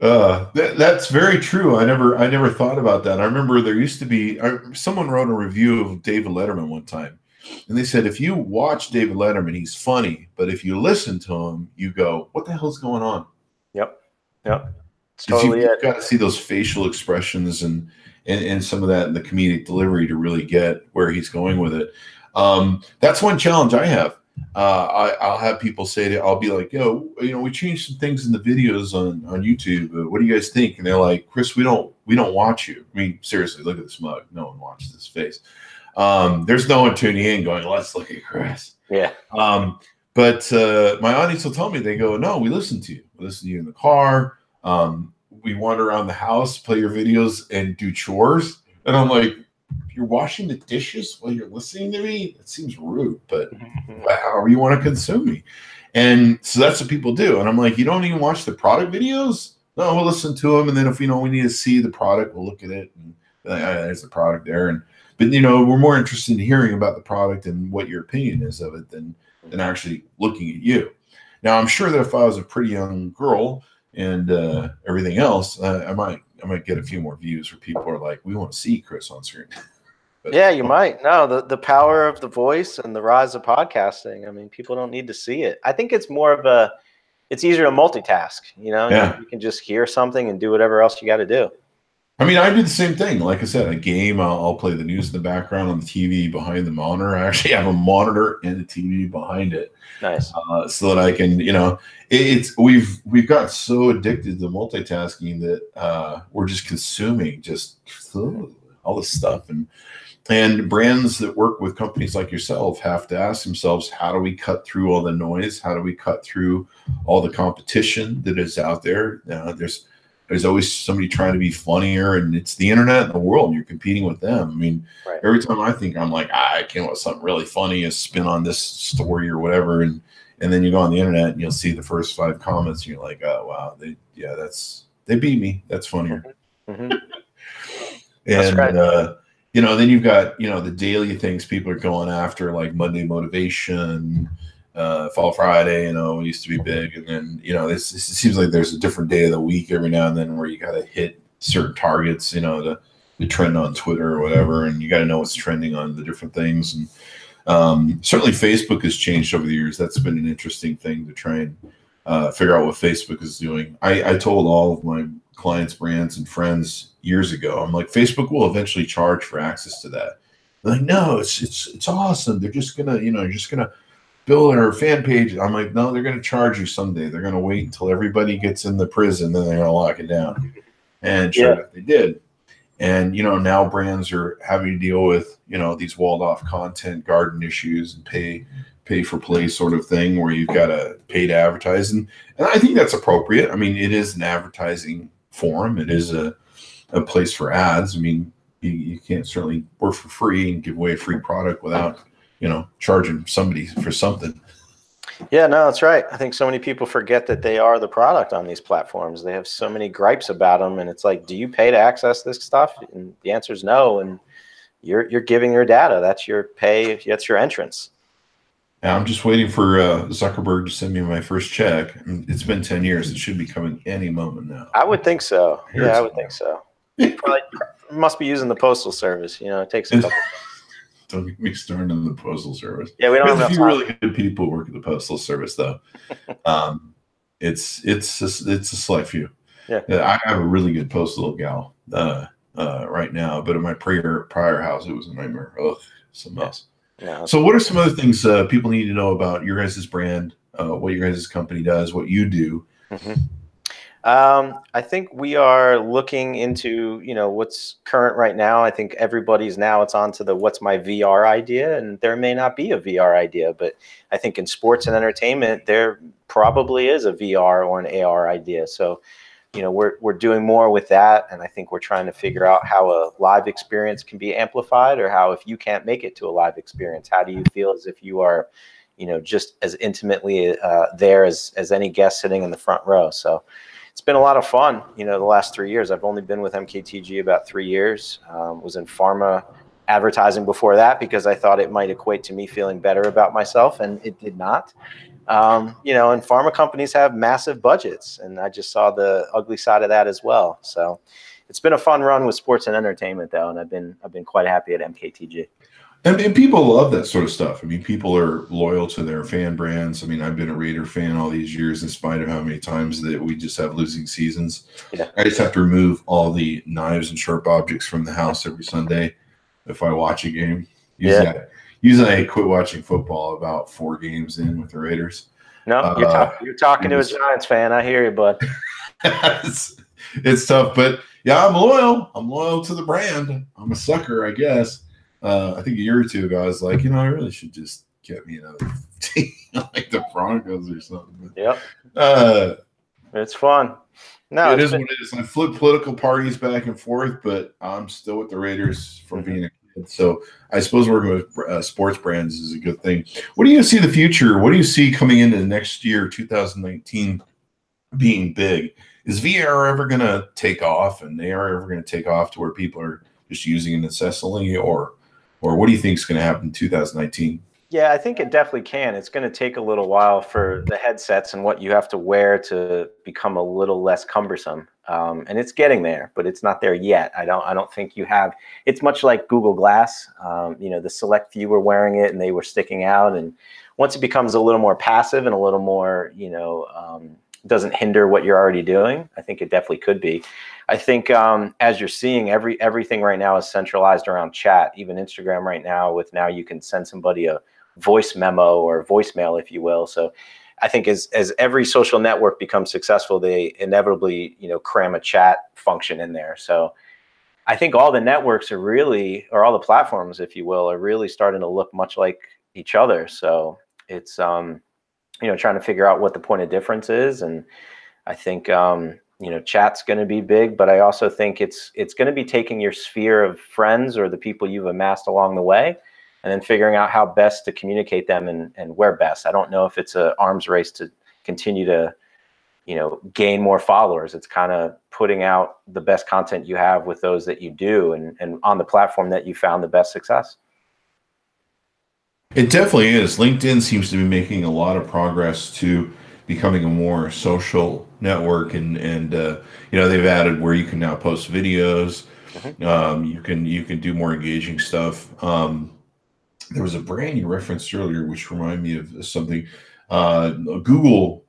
That's very true. I never thought about that. I remember there used to be someone wrote a review of David Letterman one time, and they said if you watch David Letterman, he's funny, but if you listen to him, you go, "What the hell's going on?" Yep. Totally you've got to see those facial expressions and some of that in the comedic delivery to really get where he's going with it. That's one challenge I have. I'll have people say I'll be like, yo, you know, we changed some things in the videos on YouTube. What do you guys think? And they're like, Chris, we don't watch you. I mean, seriously, look at this mug. No one watches this face. There's no one tuning in going, let's look at Chris. Yeah. But my audience will tell me, they go, no, we listen to you. We listen to you in the car. We wander around the house, play your videos, and do chores. And I'm like, you're washing the dishes while you're listening to me? It seems rude, but however you want to consume me. And so that's what people do. And I'm like, you don't even watch the product videos? No, we'll listen to them. And then if, we need to see the product, we'll look at it. And there's the product there. But, we're more interested in hearing about the product and what your opinion is of it than actually looking at you. Now, I'm sure that if I was a pretty young girl and everything else, I might get a few more views where people are like, we want to see Chris on screen. But, yeah, you might. No, the power of the voice and the rise of podcasting. I mean, people don't need to see it. I think it's more of it's easier to multitask. Yeah. You can just hear something and do whatever else you got to do. I mean, I do the same thing. Like I said, a game, I'll play the news in the background on the TV behind the monitor. I actually have a monitor and a TV behind it. Nice. So that I can, we've got so addicted to multitasking that we're just consuming just all this stuff. And brands that work with companies like yourself have to ask themselves, how do we cut through all the noise? How do we cut through all the competition that is out there? There's always somebody trying to be funnier, and it's the internet and the world, and you're competing with them. I mean, right. Every time I think, I'm like, I can't want something really funny, a spin on this story or whatever. And then you go on the internet and you'll see the first 5 comments, and you're like, oh, wow, they beat me. That's funnier. Mm-hmm. And, that's right. Then you've got, the daily things people are going after, like Monday motivation, Fall Friday, used to be big. And then, it seems like there's a different day of the week every now and then where you got to hit certain targets, the trend on Twitter or whatever. And you got to know what's trending on the different things. And certainly Facebook has changed over the years. That's been an interesting thing to try and figure out what Facebook is doing. I told all of my clients, brands, and friends years ago, I'm like, Facebook will eventually charge for access to that. They're like, no, it's awesome. They're just gonna, you're just gonna build our fan page. I'm like, no, they're gonna charge you someday. They're gonna wait until everybody gets in the prison, then they're gonna lock it down. And sure enough, they did. And now brands are having to deal with these walled off content garden issues and pay for play sort of thing where you've got to pay to advertise. And I think that's appropriate. I mean, it is an advertising forum. It is a place for ads. I mean, you can't certainly work for free and give away a free product without, charging somebody for something. Yeah, no, that's right. I think so many people forget that they are the product on these platforms. They have so many gripes about them. And it's like, do you pay to access this stuff? And the answer is no. And you're giving your data. That's your pay. That's your entrance. I'm just waiting for Zuckerberg to send me my first check. It's been 10 years. It should be coming any moment now. I would think so. Yeah, I would think so. Probably must be using the postal service. It takes a couple. Don't get me started on the postal service. Yeah, we don't have a few really good people work at the postal service, though. It's a select few. Yeah, I have a really good postal gal right now, but at my prior house, it was a nightmare. Ugh, something else. Yeah. So what are some other things people need to know about your guys' brand, what your guys' company does, what you do? Mm-hmm. I think we are looking into, what's current right now. I think everybody's now it's on to the what's my VR idea, and there may not be a VR idea, but I think in sports and entertainment, there probably is a VR or an AR idea. So, we're doing more with that, and I think we're trying to figure out how a live experience can be amplified, or how if you can't make it to a live experience, how do you feel as if you are, just as intimately there as any guest sitting in the front row. So it's been a lot of fun. The last 3 years, I've only been with MKTG about 3 years. Was in pharma advertising before that because I thought it might equate to me feeling better about myself, and it did not. And pharma companies have massive budgets, and I just saw the ugly side of that as well. So it's been a fun run with sports and entertainment, though, and I've been quite happy at MKTG. And people love that sort of stuff. I mean, people are loyal to their fan brands. I mean, I've been a Raider fan all these years, in spite of how many times that we just have losing seasons. Yeah. I just have to remove all the knives and sharp objects from the house every Sunday if I watch a game. Usually I quit watching football about 4 games in with the Raiders. No, you're talking to a Giants fan. I hear you, bud. It's tough, but yeah, I'm loyal. I'm loyal to the brand. I'm a sucker, I guess. I think a year or two ago, I was like, I really should just get me another team like the Broncos or something. Yep. It's fun. No, it is what it is. I flip political parties back and forth, but I'm still with the Raiders from being a kid. So I suppose working with sports brands is a good thing. What do you see the future? What do you see coming into the next year, 2019, being big? Is VR ever going to take off, and AR ever going to take off to where people are just using it incessantly, or what do you think is going to happen in 2019? Yeah, I think it definitely can. It's going to take a little while for the headsets and what you have to wear to become a little less cumbersome. And it's getting there, but it's not there yet. I don't think you have. It's much like Google Glass. The select few were wearing it and they were sticking out. And once it becomes a little more passive and a little more, doesn't hinder what you're already doing, I think it definitely could be. I think as you're seeing, everything right now is centralized around chat. Even Instagram right now, now you can send somebody a voice memo or voicemail, if you will. So I think as every social network becomes successful, they inevitably, cram a chat function in there. So I think all the networks are really, or all the platforms, if you will, are really starting to look much like each other. So it's, trying to figure out what the point of difference is. And I think, chat's going to be big, but I also think it's going to be taking your sphere of friends or the people you've amassed along the way, and then figuring out how best to communicate them and where best. I don't know if it's an arms race to continue to, gain more followers. It's kind of putting out the best content you have with those that you do and on the platform that you found the best success. It definitely is. LinkedIn seems to be making a lot of progress to becoming a more social network, and they've added where you can now post videos. You can do more engaging stuff. There was a brand you referenced earlier, which reminded me of something. Google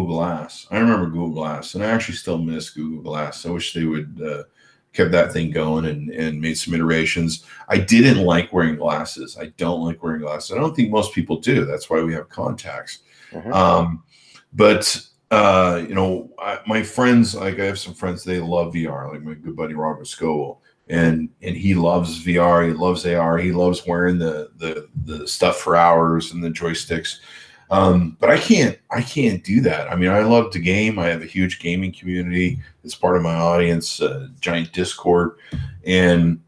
Glass. I remember Google Glass, and I actually still miss Google Glass. I wish they would kept that thing going and made some iterations. I didn't like wearing glasses. I don't like wearing glasses. I don't think most people do. That's why we have contacts. My friends, like I have some friends, they love VR, like my good buddy Robert Scoville. And he loves VR, he loves AR, he loves wearing the stuff for hours and the joysticks. But I can't do that. I mean, I love to game. I have a huge gaming community. It's part of my audience, giant Discord. And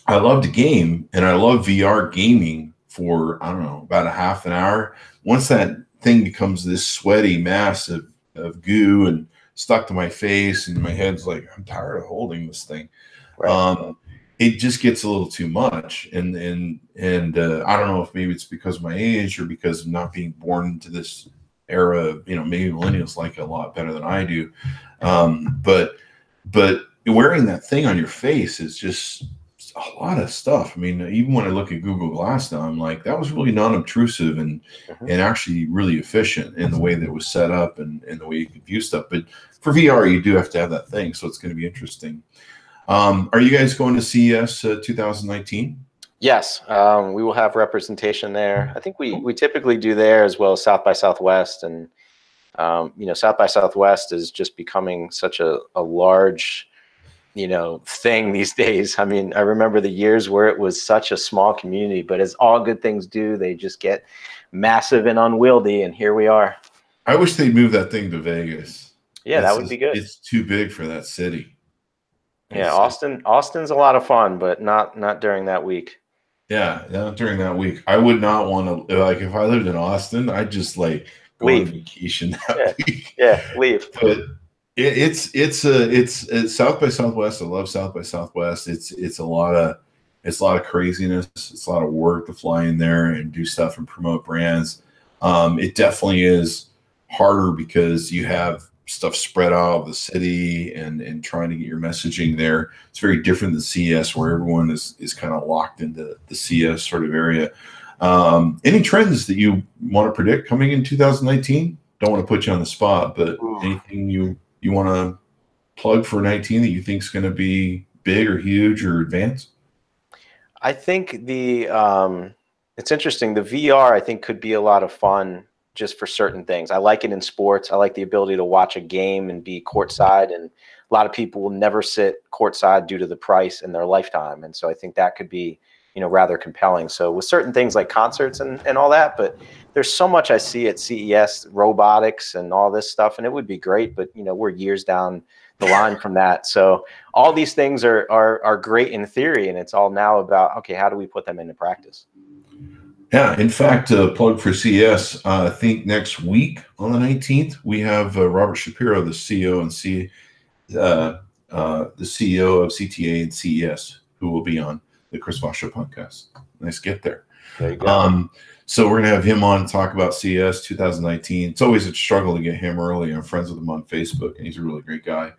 I love to game, and I love VR gaming for, I don't know, about a half an hour. Once that thing becomes this sweaty mass of goo and stuck to my face, and my head's like, I'm tired of holding this thing. Right. It just gets a little too much, and I don't know if maybe it's because of my age or because of not being born into this era. Maybe millennials like it a lot better than I do. But wearing that thing on your face is just a lot of stuff. I mean, even when I look at Google Glass now, I'm like, that was really non-obtrusive and actually really efficient in the way that it was set up and the way you could view stuff. But for VR, you do have to have that thing, so it's going to be interesting. Are you guys going to CES 2019? Yes, we will have representation there. I think we typically do there, as well as South by Southwest. And, South by Southwest is just becoming such a large, thing these days. I mean, I remember the years where it was such a small community, but as all good things do, they just get massive and unwieldy. And here we are. I wish they'd move that thing to Vegas. Yeah, that would be good. It's too big for that city. Yeah, Austin's a lot of fun, but not during that week. Yeah, not during that week. I would not want to, like, if I lived in Austin, I'd just like go leave. On vacation that week. Yeah, leave. But it's South by Southwest. I love South by Southwest. It's a lot of craziness. It's a lot of work to fly in there and do stuff and promote brands. It definitely is harder because you have stuff spread out of the city and trying to get your messaging there. It's very different than CES, where everyone is kind of locked into the CES sort of area. Any trends that you want to predict coming in 2019? Don't want to put you on the spot, but anything you want to plug for 19 that you think is going to be big or huge or advanced? I think it's interesting. The VR, I think, could be a lot of fun just for certain things. I like it in sports. I like the ability to watch a game and be courtside, and a lot of people will never sit courtside due to the price in their lifetime. And so I think that could be, rather compelling. So with certain things like concerts and all that, but there's so much I see at CES, robotics and all this stuff, and it would be great, but we're years down the line from that. So all these things are great in theory, and it's all now about, okay, how do we put them into practice? Yeah, in fact, plug for CES, I think next week on the 19th, we have Robert Shapiro, the CEO of CTA and CES, who will be on the Chris Voss Show Podcast. Nice get there. There you go. So we're going to have him on to talk about CES 2019. It's always a struggle to get him early. I'm friends with him on Facebook, and he's a really great guy.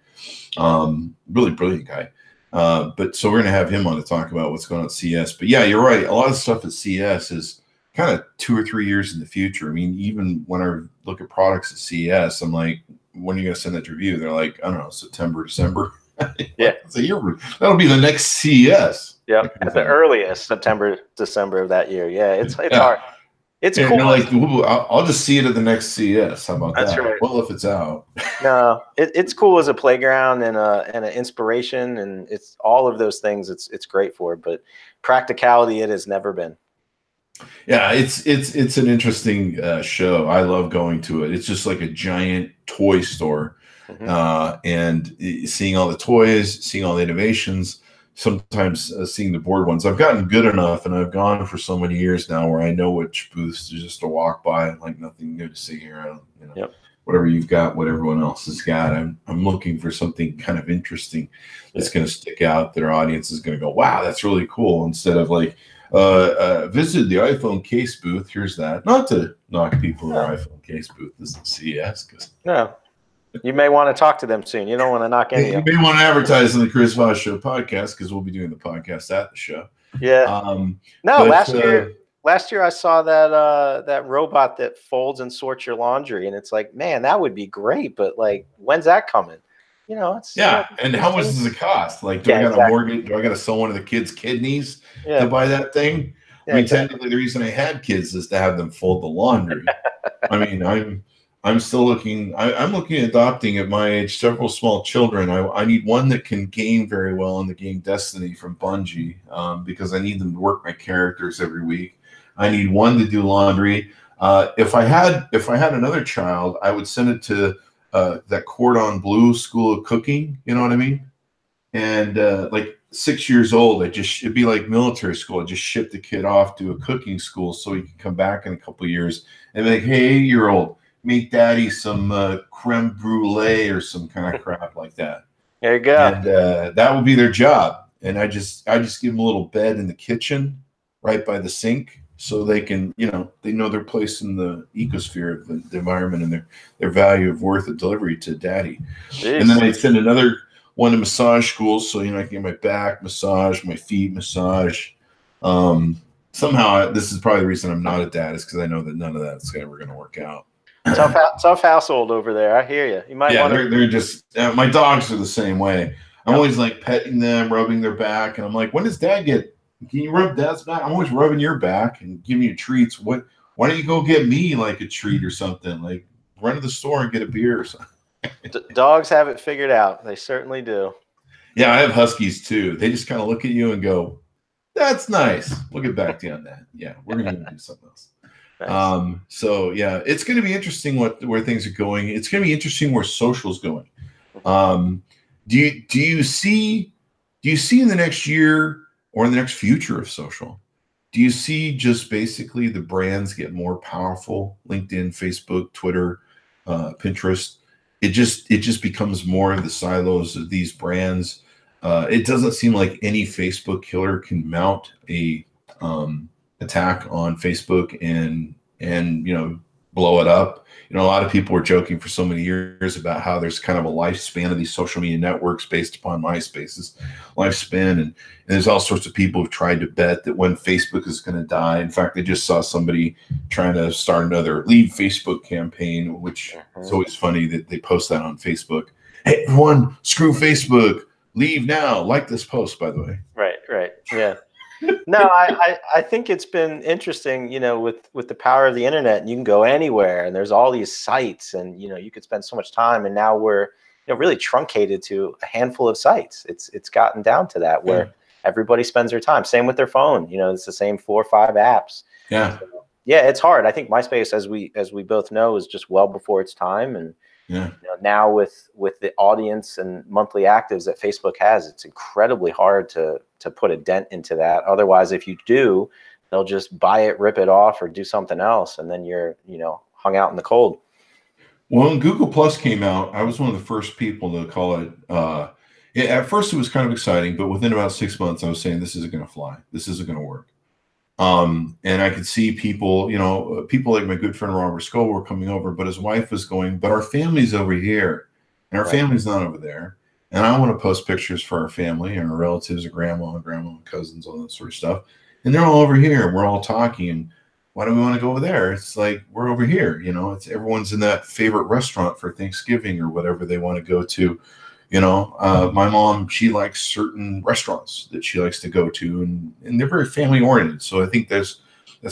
Really brilliant guy. But so we're going to have him on to talk about what's going on at CES. But yeah, you're right. A lot of stuff at CES is kind of 2 or 3 years in the future. I mean, even when I look at products at CES, I'm like, when are you going to send that to review? They're like, I don't know, September, December. Yeah. So that'll be the next CES. Yeah, at the earliest, September, December of that year. Yeah, it's hard. It's cool. Like, I'll just see it at the next CES. How about that? That's right. Well, if it's out. No, it's cool as a playground and an inspiration, and it's all of those things. It's great for, but practicality it has never been. Yeah, it's an interesting show. I love going to it. It's just like a giant toy store, and seeing all the toys, seeing all the innovations. Sometimes seeing the board ones. I've gotten good enough, and I've gone for so many years now where I know which booths just to walk by. Like, nothing new to see here. I don't, whatever you've got, what everyone else has got. I'm looking for something kind of interesting that's going to stick out that our audience is going to go, wow, that's really cool. Instead of like, visit the iPhone case booth. Here's that. Not to knock people in their iPhone case booth. This is CES. No. You may want to talk to them soon. You don't want to knock any. You may want to advertise on the Chris Voss Show Podcast, because we'll be doing the podcast at the show. Yeah. Last year I saw that robot that folds and sorts your laundry, and it's like, man, that would be great. But like, when's that coming? It's and how much does it cost? Like, do I got a mortgage? Do I got to sell one of the kids' kidneys to buy that thing? I mean, technically, the reason I had kids is to have them fold the laundry. I mean, I'm still looking. I'm looking at adopting at my age several small children. I need one that can game very well in the game Destiny from Bungie, because I need them to work my characters every week. I need one to do laundry. If I had another child, I would send it to that Cordon Bleu School of Cooking. You know what I mean? And like 6 years old, it'd be like military school. I just ship the kid off to a cooking school so he can come back in a couple of years and be like, hey, 8-year-old. Make daddy some creme brulee or some kind of crap like that. There you go. And that will be their job. And I just give them a little bed in the kitchen right by the sink, so they can, they know their place in the ecosphere of the environment and their value of worth of delivery to daddy. Jeez. And then I send another one to massage schools, so I can get my back massage, my feet massage. Somehow, this is probably the reason I'm not a dad, is because I know that none of that's ever going to work out. Tough household over there. I hear you. You might want to. They're just. My dogs are the same way. I'm always like petting them, rubbing their back, and I'm like, when does Dad get? Can you rub Dad's back? I'm always rubbing your back and giving you treats. Why don't you go get me like a treat or something? Like, run to the store and get a beer or something. Dogs have it figured out. They certainly do. Yeah, I have huskies too. They just kind of look at you and go, "That's nice. We'll get back to you on that. Yeah, we're gonna do something else." Nice. So yeah, it's going to be interesting where things are going. It's going to be interesting where social's going. Do you see in the next year or in the next future of social, do you see just basically the brands get more powerful? LinkedIn, Facebook, Twitter, Pinterest. It just becomes more of the silos of these brands. It doesn't seem like any Facebook killer can mount a attack on Facebook and blow it up. A lot of people were joking for so many years about how there's kind of a lifespan of these social media networks based upon MySpace's lifespan, and there's all sorts of people who've tried to bet that when Facebook is going to die. In fact, I just saw somebody trying to start another Leave Facebook campaign, which is always funny that they post that on Facebook. Hey, everyone, screw Facebook, leave now. Like this post, by the way. Right, yeah. No, I think it's been interesting, with the power of the internet, and you can go anywhere, and there's all these sites, and you could spend so much time, and now we're really truncated to a handful of sites. It's gotten down to that where everybody spends their time. Same with their phone. It's the same 4 or 5 apps. Yeah. So, yeah, it's hard. I think MySpace, as we both know, is just well before its time. And now with the audience and monthly actives that Facebook has, it's incredibly hard to put a dent into that. Otherwise, if you do, they'll just buy it, rip it off, or do something else, and then you're hung out in the cold. Well, when Google Plus came out, I was one of the first people to call it. At first, it was kind of exciting, but within about 6 months, I was saying this isn't going to fly. This isn't going to work. And I could see people, people like my good friend Robert Scoble were coming over, but his wife was going, but our family's over here, and our family's not over there. And I want to post pictures for our family and our relatives, or grandma and cousins, all that sort of stuff. And they're all over here, and we're all talking. And why do we want to go over there? It's like, we're over here. It's everyone's in that favorite restaurant for Thanksgiving or whatever they want to go to. My mom, she likes certain restaurants that she likes to go to, and they're very family oriented. So I think that's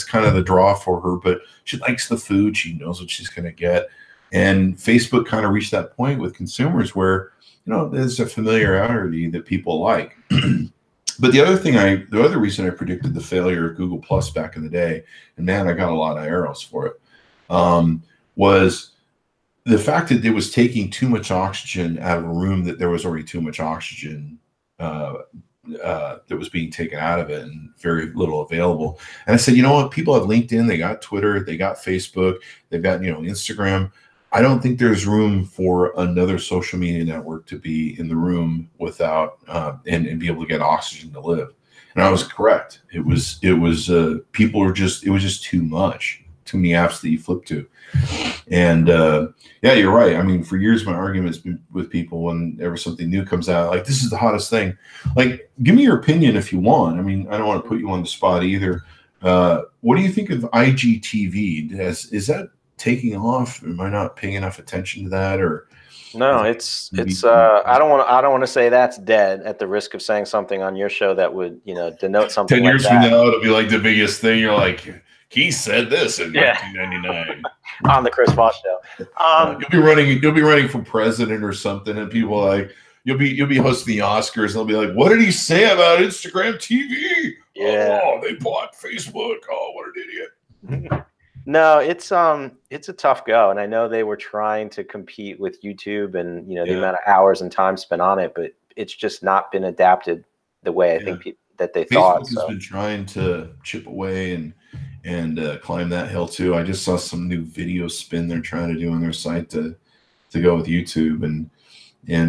kind of the draw for her, but she likes the food. She knows what she's going to get. And Facebook kind of reached that point with consumers where, there's a familiarity that people like. But the other reason I predicted the failure of Google Plus back in the day, and man, I got a lot of arrows for it, was the fact that it was taking too much oxygen out of a room that there was already too much oxygen that was being taken out of it, and very little available. And I said, you know what? People have LinkedIn, they got Twitter, they got Facebook, they've got, Instagram. I don't think there's room for another social media network to be in the room without and be able to get oxygen to live. And I was correct. It was people were just, it was just too much, too many apps that you flip to. And yeah, you're right. I mean, for years, my argument's been with people whenever something new comes out, like, this is the hottest thing. Like, give me your opinion if you want. I mean, I don't want to put you on the spot either. What do you think of IGTV? Is that taking off? Am I not paying enough attention to that? Or no, it's I don't want to say that's dead at the risk of saying something on your show that would denote something 10 years like from that. now, it'll be like the biggest thing. You're like, he said this in 1999 on the Chris Voss Show. You'll be running for president or something, and people are like, you'll be hosting the Oscars, and they'll be like, what did he say about Instagram TV? Yeah. Oh, they bought Facebook. Oh, what an idiot. No, it's a tough go, and I know they were trying to compete with YouTube and the amount of hours and time spent on it, but it's just not been adapted the way I think that they thought. Facebook has been trying to chip away and climb that hill too. I just saw some new video spin they're trying to do on their site to go with YouTube, and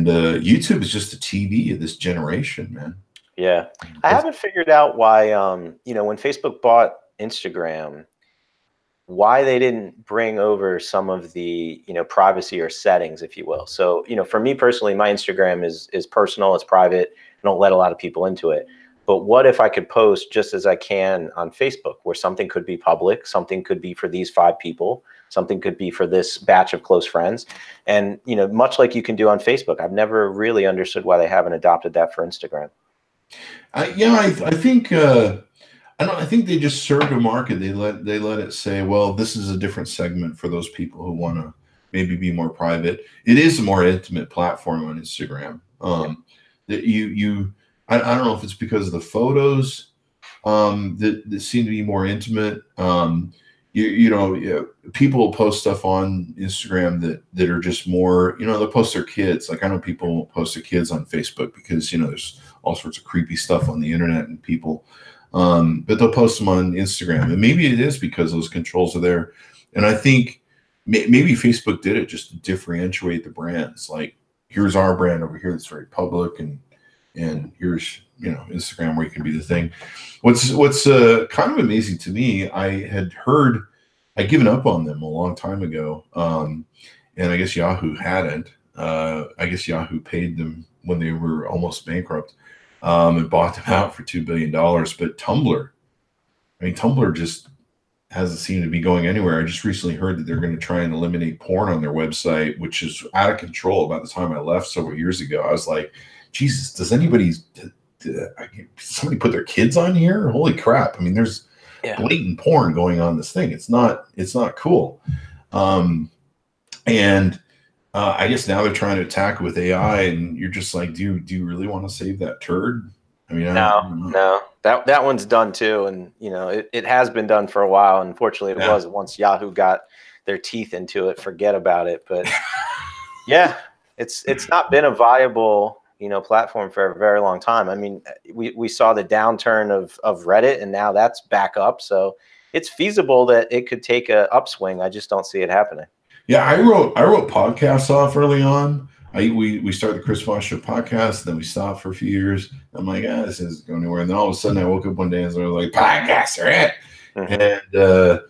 YouTube is just the TV of this generation, man. Yeah, I haven't figured out why when Facebook bought Instagram, why they didn't bring over some of the privacy or settings, if you will. So for me personally, my Instagram is personal, it's private. I don't let a lot of people into it. But what if I could post just as I can on Facebook, where something could be public, something could be for these 5 people, something could be for this batch of close friends, and much like you can do on Facebook. I've never really understood why they haven't adopted that for Instagram. I think. I think they just served a market. They let it say, well, this is a different segment for those people who want to maybe be more private. It is a more intimate platform on Instagram. That I don't know if it's because of the photos that seem to be more intimate. People post stuff on Instagram that are just more, they'll post their kids. Like, I know people won't post their kids on Facebook because, there's all sorts of creepy stuff on the internet, and people, but they'll post them on Instagram. And maybe it is because those controls are there. And I think maybe Facebook did it just to differentiate the brands. Like, here's our brand over here that's very public, and here's Instagram where you can be the thing. What's kind of amazing to me, I'd given up on them a long time ago, and I guess Yahoo hadn't. I guess Yahoo paid them when they were almost bankrupt, and bought them out for $2 billion. But Tumblr just hasn't seemed to be going anywhere. I just recently heard that they're going to try and eliminate porn on their website, which is out of control. About the time I left several years ago, I was like, Jesus, does somebody put their kids on here? Holy crap. I mean, there's blatant porn going on this thing. It's not cool. I guess now they're trying to attack it with AI, and you're just like, do you really want to save that turd? I mean, no, that one's done too, and it has been done for a while. Unfortunately, it was once Yahoo got their teeth into it. Forget about it. But yeah, it's not been a viable platform for a very long time. I mean, we saw the downturn of Reddit, and now that's back up. So it's feasible that it could take a upswing. I just don't see it happening. Yeah, I wrote podcasts off early on. We started the Chris Voss Show Podcast, then we stopped for a few years. I'm like, this isn't going anywhere. And then all of a sudden I woke up one day and I was like, podcasts are it. Mm-hmm.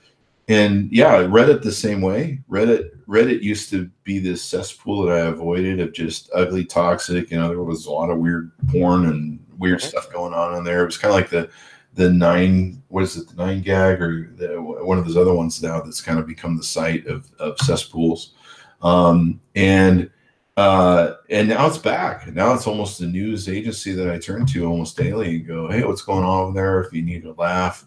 And yeah, Reddit the same way. Reddit used to be this cesspool that I avoided of just ugly, toxic. There was a lot of weird porn and weird stuff going on there. It was kind of like the 9gag or one of those other ones now that's kind of become the site of cesspools. And now it's back. Now it's almost a news agency that I turn to almost daily and go, hey, what's going on over there? If you need a laugh.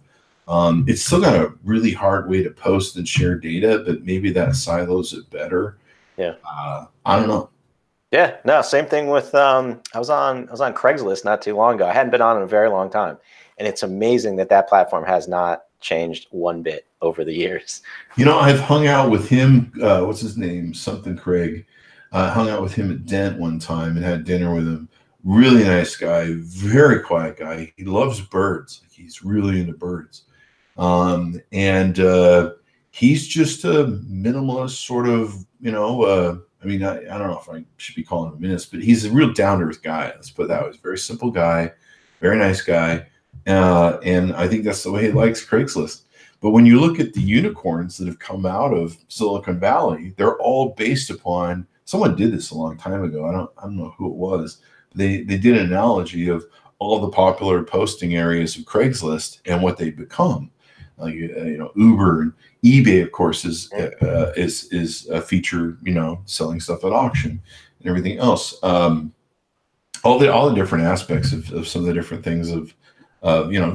It's still got a really hard way to post and share data, but maybe that silos it better. Yeah. I don't know. Yeah, no, same thing with I was on Craigslist not too long ago. I hadn't been on in a very long time. And it's amazing that platform has not changed one bit over the years. I've hung out with him. What's his name? Something Craig. Hung out with him at Dent one time and had dinner with him. Really nice guy, very quiet guy. He loves birds. He's really into birds. He's just a minimalist sort of, I mean, I don't know if I should be calling him a minimalist, but he's a real down-to-earth guy. Let's put it that way. He's a very simple guy, very nice guy. And I think that's the way he likes Craigslist. But when you look at the unicorns that have come out of Silicon Valley, they're all based upon, someone did this a long time ago. I don't know who it was. They did an analogy of all the popular posting areas of Craigslist and what they've become. Like Uber and eBay, of course, is a feature, selling stuff at auction and everything else. All the different aspects of some of the different things of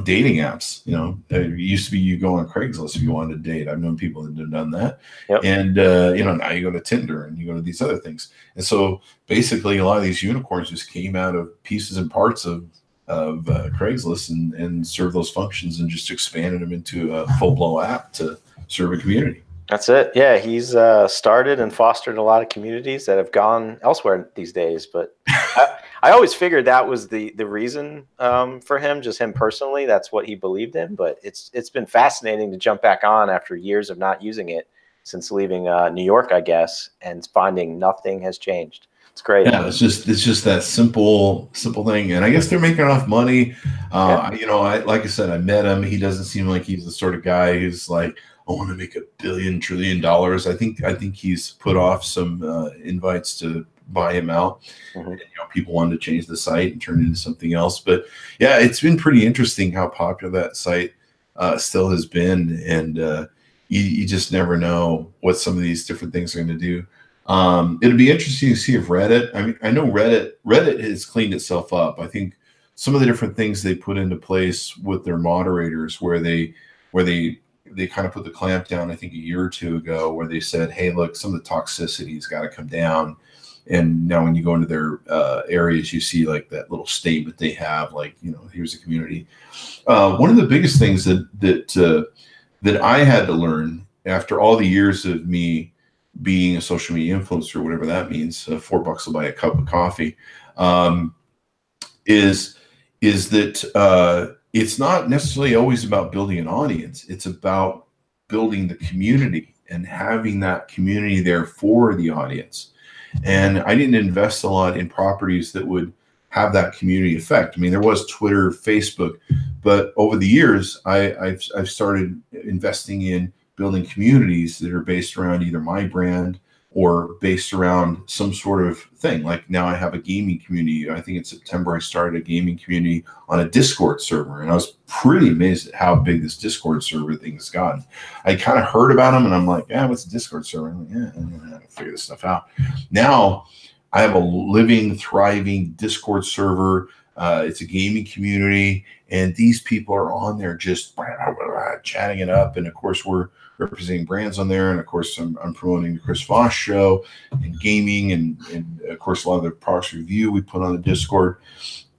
dating apps. It used to be you go on Craigslist if you wanted to date. I've known people that have done that. Yep. And now you go to Tinder and you go to these other things. And so basically a lot of these unicorns just came out of pieces and parts of Craigslist and served those functions and just expanded them into a full-blown app to serve a community. That's it. Yeah, he's started and fostered a lot of communities that have gone elsewhere these days. But I always figured that was the reason for him, just him personally. That's what he believed in. But it's been fascinating to jump back on after years of not using it since leaving New York, I guess, and finding nothing has changed. It's great. Yeah, it's just that simple thing, and I guess they're making enough money. Like I said, I met him. He doesn't seem like he's the sort of guy who's like, I want to make $1 billion, $1 trillion. I think he's put off some invites to buy him out. Mm-hmm. And, people wanted to change the site and turn it into something else. But yeah, it's been pretty interesting how popular that site still has been, and you just never know what some of these different things are going to do. It'll be interesting to see if Reddit, I know Reddit has cleaned itself up. I think some of the different things they put into place with their moderators where they kind of put the clamp down, I think a year or two ago, where they said, hey, look, some of the toxicity's got to come down. And now when you go into their areas, you see like that little statement they have, like, here's a community. One of the biggest things that I had to learn after all the years of me being a social media influencer, whatever that means, $4 will buy a cup of coffee, is that it's not necessarily always about building an audience. It's about building the community and having that community there for the audience. And I didn't invest a lot in properties that would have that community effect. I mean, there was Twitter, Facebook, but over the years, I've started investing in building communities that are based around either my brand or based around some sort of thing. Like now I have a gaming community. I think in September I started a gaming community on a Discord server, and I was pretty amazed at how big this Discord server thing has gotten. I kind of heard about them, and I'm like, what's a Discord server? I'm like, I'm gonna figure this stuff out. Now I have a living, thriving Discord server. It's a gaming community, and these people are on there just chatting it up. And of course, we're representing brands on there. And of course, I'm promoting the Chris Voss Show and gaming, and of course, a lot of the products review we put on the Discord.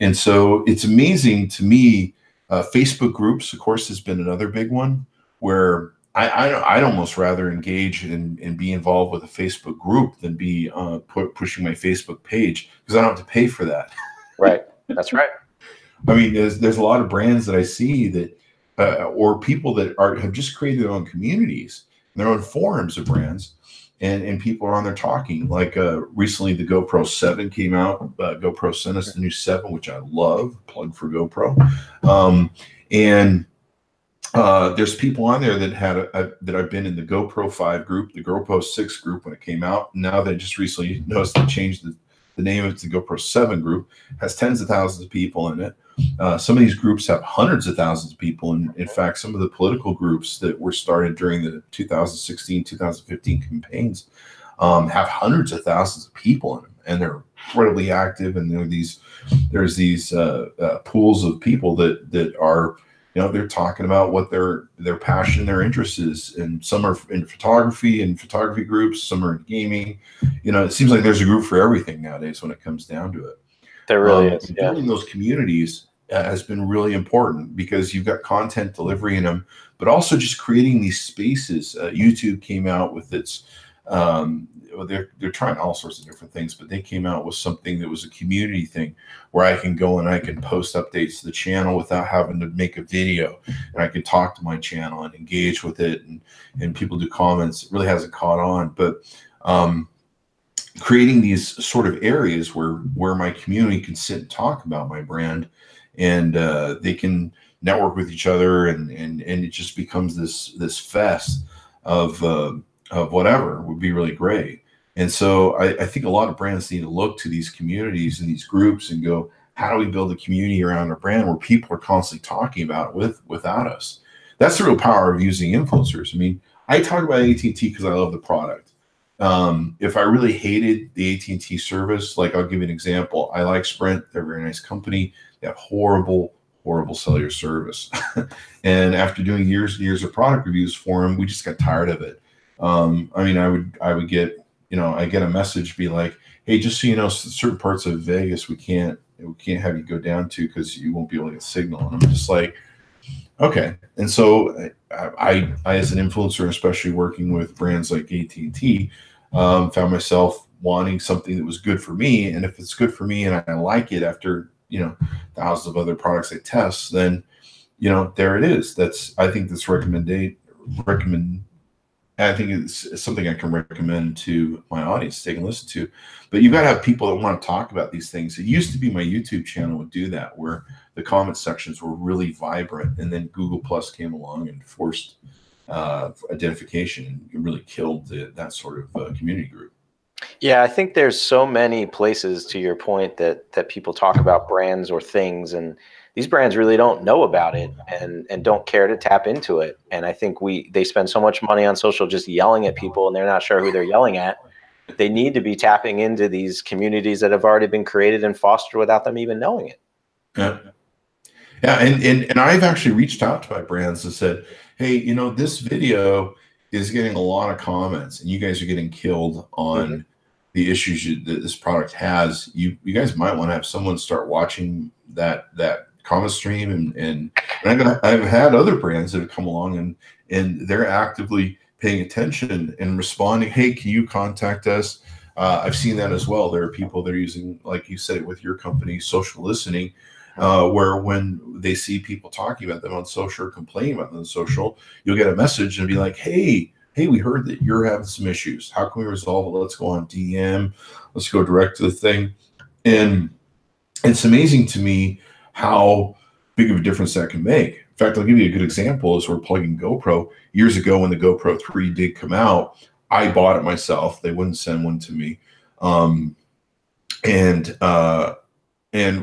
And so it's amazing to me. Facebook groups, of course, has been another big one where I'd almost rather engage and be involved with a Facebook group than be pushing my Facebook page, because I don't have to pay for that. Right. That's right. I mean, there's a lot of brands that I see that, or people that have just created their own communities, their own forums of brands, and people are on there talking. Like recently, the GoPro 7 came out. GoPro sent us the new 7, which I love. Plug for GoPro. And there's people on there that that I've been in the GoPro 5 group, the GoPro 6 group when it came out. Now they just recently noticed they changed the name of it to GoPro 7 group. Has tens of thousands of people in it. Some of these groups have hundreds of thousands of people. And in fact, some of the political groups that were started during the 2016, 2015 campaigns have hundreds of thousands of people in them, and they're incredibly active. And there's these pools of people that are, they're talking about what their passion, their interest is. And some are in photography groups, some are in gaming. It seems like there's a group for everything nowadays when it comes down to it. There really is. Yeah. Building those communities has been really important, because you've got content delivery in them, but also just creating these spaces. YouTube came out with its, they're trying all sorts of different things, but they came out with something that was a community thing where I can go and I can post updates to the channel without having to make a video, and I can talk to my channel and engage with it, and people do comments. It really hasn't caught on, but creating these sort of areas where my community can sit and talk about my brand, and they can network with each other, and it just becomes this fest of whatever would be really great. And so I think a lot of brands need to look to these communities and these groups and go, how do we build a community around our brand where people are constantly talking about it without us? That's the real power of using influencers. I mean, I talk about AT&T because I love the product. If I really hated the AT&T service, like I'll give you an example. I like Sprint. They're a very nice company. They have horrible cellular service. And after doing years and years of product reviews for them, we just got tired of it. I mean, I would get, I get a message be like, hey, just so you know, certain parts of Vegas we can't have you go down to because you won't be able to get signal. And I'm just like, okay. And so I as an influencer, especially working with brands like AT&T, found myself wanting something that was good for me. And if it's good for me and I like it after, thousands of other products I test, then, there it is. I think it's something I can recommend to my audience to take and listen to. But you've got to have people that want to talk about these things. It used to be my YouTube channel would do that, where the comment sections were really vibrant, and then Google Plus came along and forced identification and really killed that sort of community group. Yeah, I think there's so many places, to your point, that people talk about brands or things, and these brands really don't know about it and don't care to tap into it. And I think they spend so much money on social just yelling at people, and they're not sure who they're yelling at. They need to be tapping into these communities that have already been created and fostered without them even knowing it. Yeah. Yeah, and I've actually reached out to my brands and said, hey, this video is getting a lot of comments, and you guys are getting killed on the issues that this product has. You guys might want to have someone start watching that comment stream, and I've had other brands that have come along and they're actively paying attention and responding. Hey, can you contact us? I've seen that as well. There are people that are using, like you said, with your company, social listening, where when they see people talking about them on social or complaining about them on social, you'll get a message and be like, hey, we heard that you're having some issues. How can we resolve it? Let's go on DM. Let's go direct to the thing. And it's amazing to me how big of a difference that can make. In fact, I'll give you a good example as we're plugging GoPro. Years ago when the GoPro 3 did come out, I bought it myself. They wouldn't send one to me. And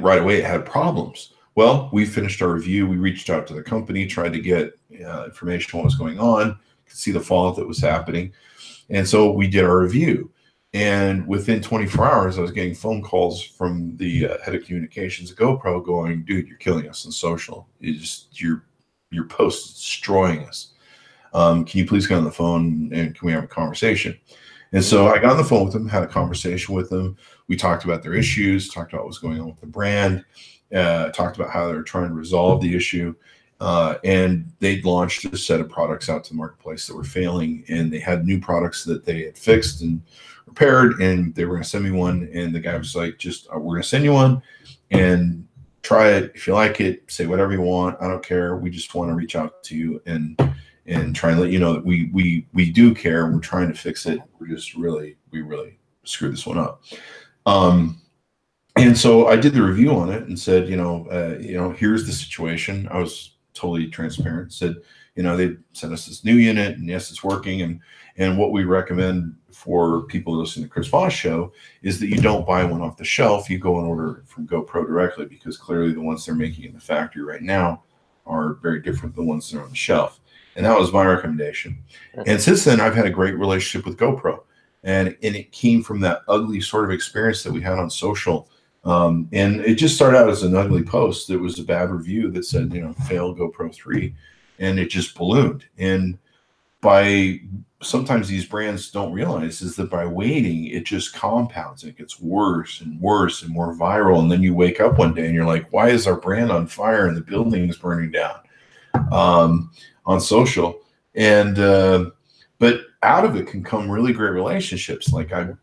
right away it had problems. Well, we finished our review. We reached out to the company, tried to get information on what was going on, could see the fallout that was happening. And so we did our review. And within 24 hours, I was getting phone calls from the head of communications at GoPro going, dude, you're killing us on social. Your post is destroying us. Can you please get on the phone and can we have a conversation? And so I got on the phone with them, had a conversation with them. We talked about their issues, talked about what was going on with the brand. talked about how they're trying to resolve the issue. And they launched a set of products out to the marketplace that were failing, and they had new products that they had fixed and repaired, and they were going to send me one. And the guy was like, just, we're going to send you one and try it. If you like it, say whatever you want. I don't care. We just want to reach out to you and try and let you know that we do care. We're trying to fix it. We really screwed this one up. And so I did the review on it and said, here's the situation. I was totally transparent. Said, they sent us this new unit, and yes, it's working. And what we recommend for people listening to Chris Voss Show is that you don't buy one off the shelf. You go and order it from GoPro directly, because clearly the ones they're making in the factory right now are very different than the ones that are on the shelf. And that was my recommendation. And since then, I've had a great relationship with GoPro, and it came from that ugly sort of experience that we had on social. And it just started out as an ugly post. It was a bad review that said, fail GoPro 3, and it just ballooned. And sometimes these brands don't realize is that by waiting, it just compounds. It gets worse and worse and more viral. And then you wake up one day and you're like, why is our brand on fire and the building is burning down on social? And, but out of it can come really great relationships. Like I'm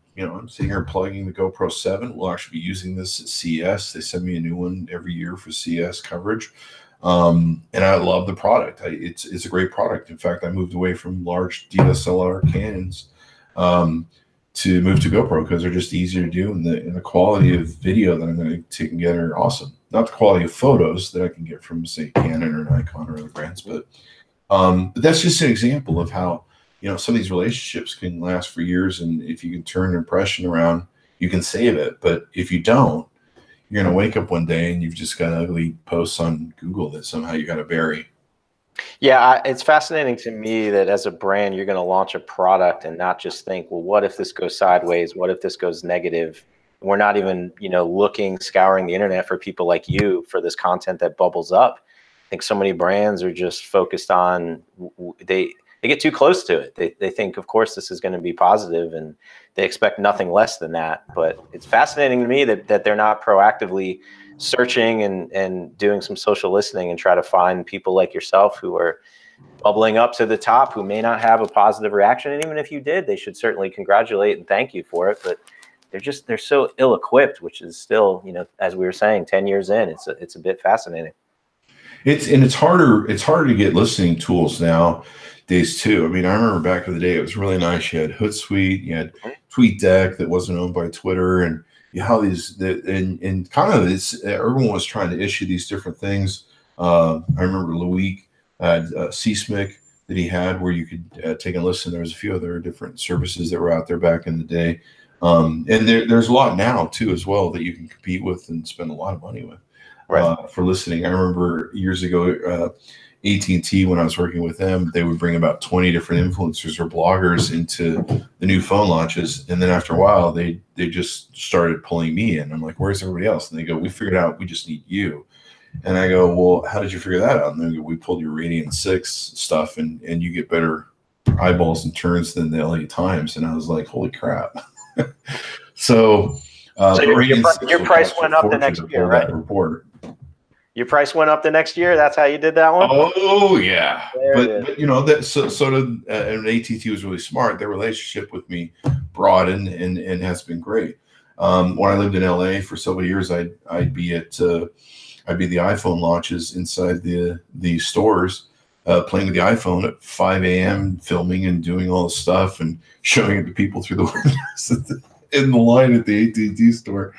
sitting here plugging the GoPro 7. We'll actually be using this at CES. They send me a new one every year for CES coverage. And I love the product. It's a great product. In fact, I moved away from large DSLR Canons to move to GoPro because they're just easier to do, and the quality of video that I'm going to take and get are awesome. Not the quality of photos that I can get from, say, Canon or Nikon or other brands, but that's just an example of how some of these relationships can last for years, and if you can turn an impression around, you can save it. But if you don't, you're going to wake up one day and you've just got ugly posts on Google that somehow you got to bury. Yeah, it's fascinating to me that as a brand, you're going to launch a product and not just think, well, what if this goes sideways? What if this goes negative? We're not even, scouring the internet for people like you for this content that bubbles up. I think so many brands are just focused on, they get too close to it. They think, of course, this is going to be positive, and they expect nothing less than that. But it's fascinating to me that they're not proactively searching and doing some social listening and try to find people like yourself who are bubbling up to the top, who may not have a positive reaction. And even if you did, they should certainly congratulate and thank you for it. But they're so ill-equipped, which is still, as we were saying, 10 years in, it's a bit fascinating. It's harder to get listening tools nowadays too. I mean, I remember back in the day, it was really nice. You had Hootsuite, you had TweetDeck that wasn't owned by Twitter, and how and kind of this, everyone was trying to issue these different things. I remember Loic had CSMIC that he had where you could take and listen. There was a few other different services that were out there back in the day. And there's a lot now too as well that you can compete with and spend a lot of money with. Right. For listening. I remember years ago, AT&T, when I was working with them, they would bring about 20 different influencers or bloggers into the new phone launches. And then after a while, they just started pulling me in. I'm like, where's everybody else? And they go, we figured out we just need you. And I go, well, how did you figure that out? And they go, we pulled your Radiant 6 stuff, and you get better eyeballs and turns than the LA Times. And I was like, holy crap. So your price went up the next year, right? Your price went up the next year. That's how you did that one. Oh yeah, but that so did and AT&T was really smart. Their relationship with me broadened and has been great. When I lived in LA for several years, I'd be the iPhone launches inside the stores, playing with the iPhone at 5 a.m., filming and doing all the stuff and showing it to people through the windows in the line at the AT&T store.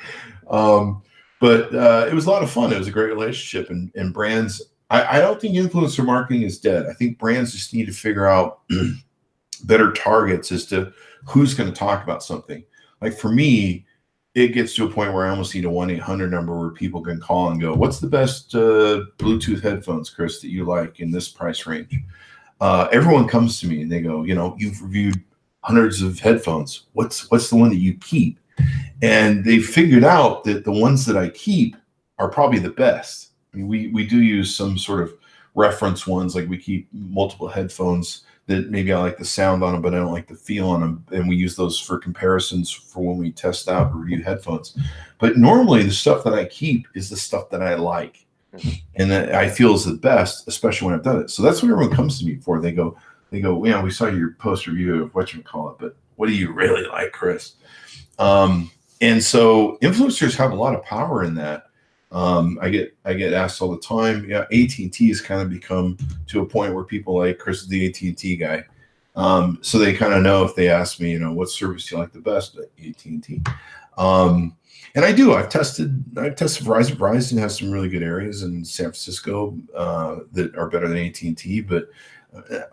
But it was a lot of fun. It was a great relationship, and brands, I don't think influencer marketing is dead. I think brands just need to figure out better targets as to who's going to talk about something. Like for me, it gets to a point where I almost need a 1-800 number where people can call and go, what's the best Bluetooth headphones, Chris, that you like in this price range? Everyone comes to me and they go, you've reviewed hundreds of headphones. What's the one that you keep? And they figured out that the ones that I keep are probably the best. I mean, we do use some sort of reference ones, like we keep multiple headphones that maybe I like the sound on them, but I don't like the feel on them. And we use those for comparisons for when we test out or review headphones. But normally the stuff that I keep is the stuff that I like and that I feel is the best, especially when I've done it. So that's what everyone comes to me for. They go, yeah, we saw your post review of whatchamacallit, but what do you really like, Chris? And so influencers have a lot of power in that. I get asked all the time. Yeah, AT&T has kind of become to a point where people like Chris is the AT&T guy. So they kind of know if they ask me, what service do you like the best? AT&T. And I do. I've tested Verizon. Verizon has some really good areas in San Francisco that are better than AT&T. But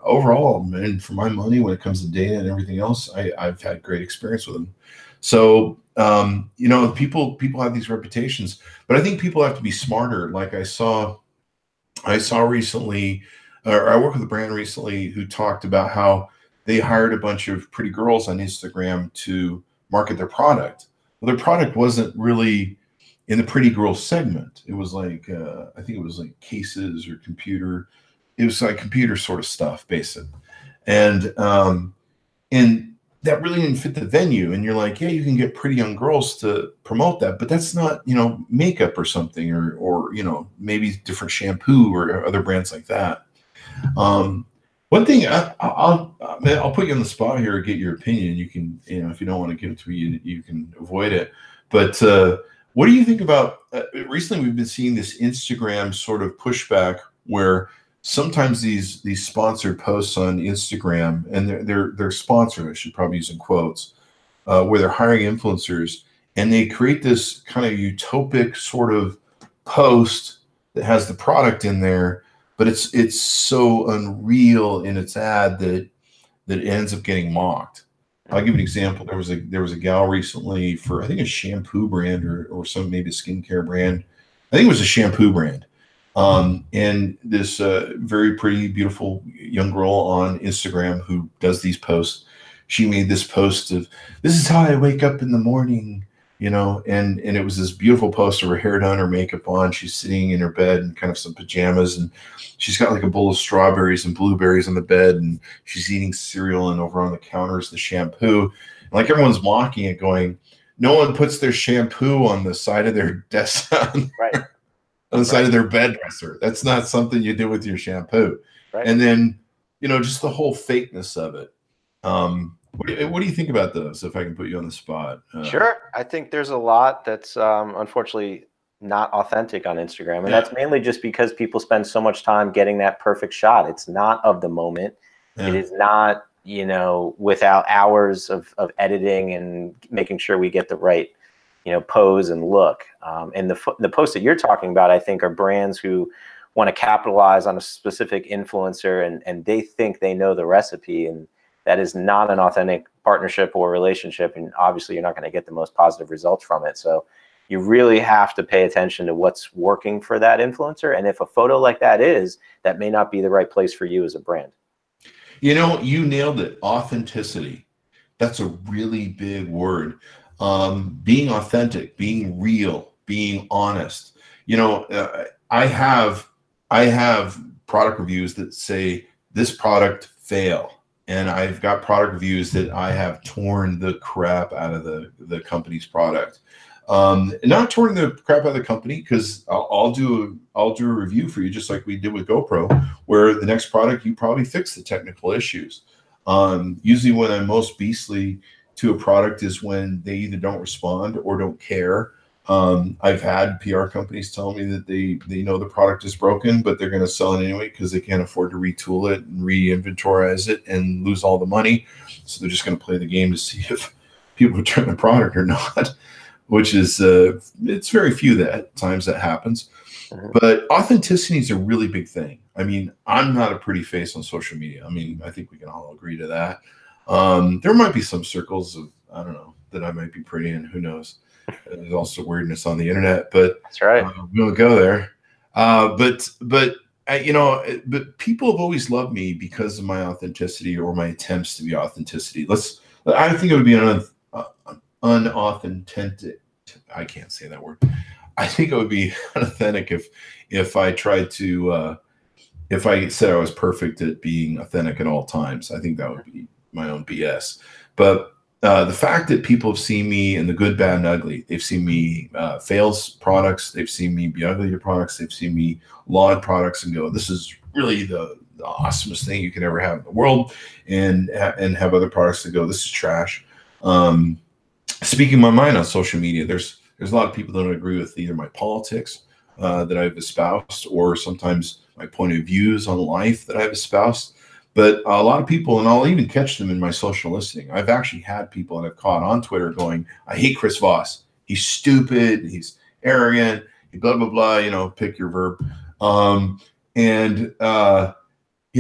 overall, man, for my money, when it comes to data and everything else, I've had great experience with them. So people have these reputations, but I think people have to be smarter. Like I saw recently, or I worked with a brand recently who talked about how they hired a bunch of pretty girls on Instagram to market their product. Well, their product wasn't really in the pretty girl segment. It was like, I think it was like cases or computer. It was like computer sort of stuff, basically. And that really didn't fit the venue. And you're like, yeah, you can get pretty young girls to promote that, but that's not, makeup or something, or maybe different shampoo or other brands like that. One thing I'll put you on the spot here and get your opinion. You can, if you don't want to give it to me, you can avoid it. But what do you think about, recently we've been seeing this Instagram sort of pushback where sometimes these sponsored posts on Instagram, and they're sponsored, I should probably use in quotes, where they're hiring influencers, and they create this kind of utopic sort of post that has the product in there, but it's so unreal in its ad that it ends up getting mocked. I'll give you an example. There was a gal recently for, I think, a shampoo brand or some, maybe a skincare brand. I think it was a shampoo brand. And this very pretty, beautiful young girl on Instagram who does these posts, she made this post of, this is how I wake up in the morning, and it was this beautiful post of her hair done, her makeup on. She's sitting in her bed in kind of some pajamas, and she's got like a bowl of strawberries and blueberries on the bed, and she's eating cereal, and over on the counter is the shampoo. And like everyone's mocking it, going, no one puts their shampoo on the side of their desk. Right. On the side of their bed dresser. That's not something you do with your shampoo. Right. And then, just the whole fakeness of it. What do you think about those, if I can put you on the spot? Sure. I think there's a lot that's unfortunately not authentic on Instagram. And that's mainly just because people spend so much time getting that perfect shot. It's not of the moment. Yeah. It is not, without hours of editing and making sure we get the right pose and look. And the posts that you're talking about, I think, are brands who want to capitalize on a specific influencer, and they think they know the recipe, and that is not an authentic partnership or relationship. And obviously you're not going to get the most positive results from it. So you really have to pay attention to what's working for that influencer. And if a photo like that may not be the right place for you as a brand. You nailed it. Authenticity. That's a really big word. Being authentic, being real, being honest. I have product reviews that say this product fail, and I've got product reviews that I have torn the crap out of the company's product. Not torn the crap out of the company, because I'll do a review for you, just like we did with GoPro, where the next product you probably fix the technical issues. Usually when I'm most beastly to a product is when they either don't respond or don't care. I've had PR companies tell me that they know the product is broken, but they're going to sell it anyway because they can't afford to retool it and re-inventorize it and lose all the money. So they're just going to play the game to see if people return the product or not, which is, it's very few times that happens. But authenticity is a really big thing. I mean, I'm not a pretty face on social media. I mean, I think we can all agree to that. There might be some circles of, I don't know, that I might be pretty in, who knows. There's also weirdness on the internet, but that's right. We won't go there. But people have always loved me because of my authenticity or my attempts to be authenticity. I think it would be an unauthentic. I can't say that word. I think it would be unauthentic if I tried to if I said I was perfect at being authentic at all times. I think that would be my own BS. But the fact that people have seen me in the good, bad, and ugly, they've seen me fails products, they've seen me be ugly to products, they've seen me laud products and go, this is really the awesomest thing you can ever have in the world, and have other products that go, this is trash. Speaking my mind on social media, there's a lot of people that don't agree with either my politics that I've espoused, or sometimes my point of views on life that I've espoused. But a lot of people, and I'll even catch them in my social listening, I've actually had people that I've caught on Twitter going, I hate Chris Voss. He's stupid. He's arrogant. He blah, blah, blah, you know, pick your verb. You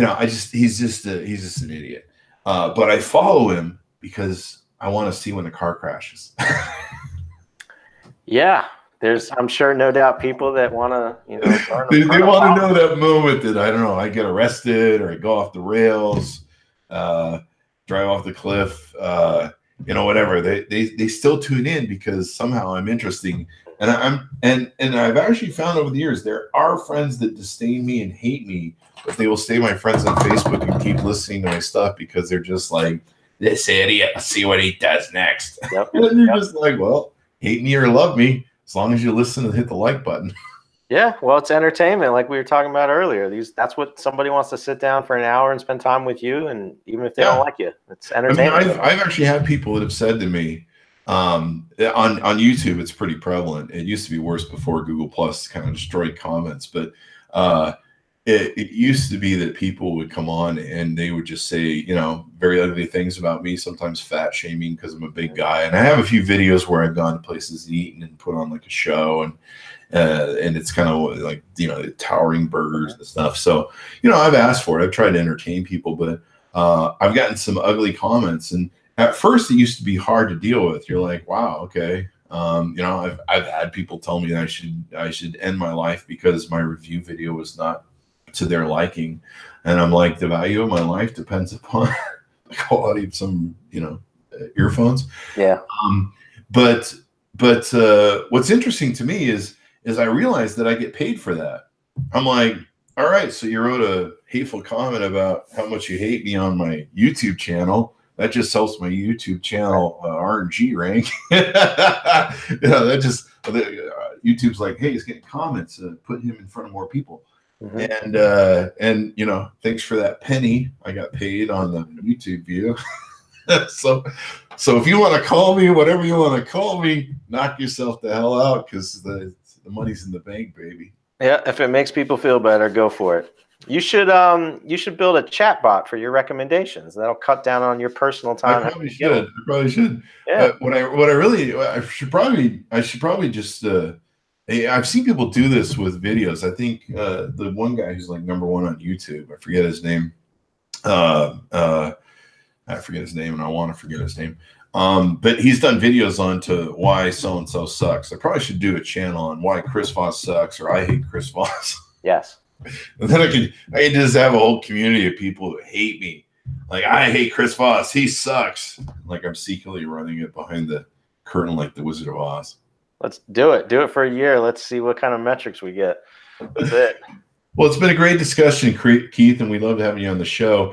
know, he's just an idiot. But I follow him because I want to see when the car crashes. Yeah. There's, I'm sure, no doubt, people that want to, you know, they want to know that moment that, I don't know, I get arrested or I go off the rails, drive off the cliff, you know, whatever. They still tune in because somehow I'm interesting. And I've actually found over the years, there are friends that disdain me and hate me, but they will stay my friends on Facebook and keep listening to my stuff because they're just like, this idiot, let's see what he does next. Yep. And you're just like, well, hate me or love me, as long as you listen and hit the like button. Yeah, well, it's entertainment, like we were talking about earlier. That's what somebody wants to sit down for an hour and spend time with you, and even if they don't like you, it's entertainment. I mean, I've actually had people that have said to me, on YouTube, it's pretty prevalent. It used to be worse before Google Plus kind of destroyed comments, but it used to be that people would come on and they would just say, you know, very ugly things about me, sometimes fat shaming because I'm a big guy. And I have a few videos where I've gone to places to eat and put on like a show, and it's kind of like, you know, towering burgers and stuff. So, you know, I've asked for it. I've tried to entertain people, but I've gotten some ugly comments. And at first it used to be hard to deal with. You're like, wow, okay. You know, I've had people tell me that I should end my life because my review video was not to their liking. And I'm like, the value of my life depends upon the quality of some, you know, earphones. Yeah. But what's interesting to me is I realized that I get paid for that. I'm like, all right, so you wrote a hateful comment about how much you hate me on my YouTube channel. That just helps my YouTube channel R&G rank. You know, that just YouTube's like, hey, he's getting comments, put him in front of more people. Mm-hmm. And you know, thanks for that penny I got paid on the YouTube view. so if you want to call me whatever you want to call me, knock yourself the hell out, because the money's in the bank, baby. Yeah, if it makes people feel better, go for it. You should build a chat bot for your recommendations. That'll cut down on your personal time. I probably should. Yeah. I should probably just I've seen people do this with videos. I think the one guy who's like #1 on YouTube, I forget his name. I forget his name, and I want to forget his name. But he's done videos on to why so-and-so sucks. I probably should do a channel on why Chris Voss sucks, or I hate Chris Voss. Yes. And then I can just have a whole community of people who hate me. Like, I hate Chris Voss. He sucks. Like, I'm secretly running it behind the curtain like the Wizard of Oz. Let's do it. Do it for a year. Let's see what kind of metrics we get. That's it. Well, it's been a great discussion, Keith, and we love having you on the show.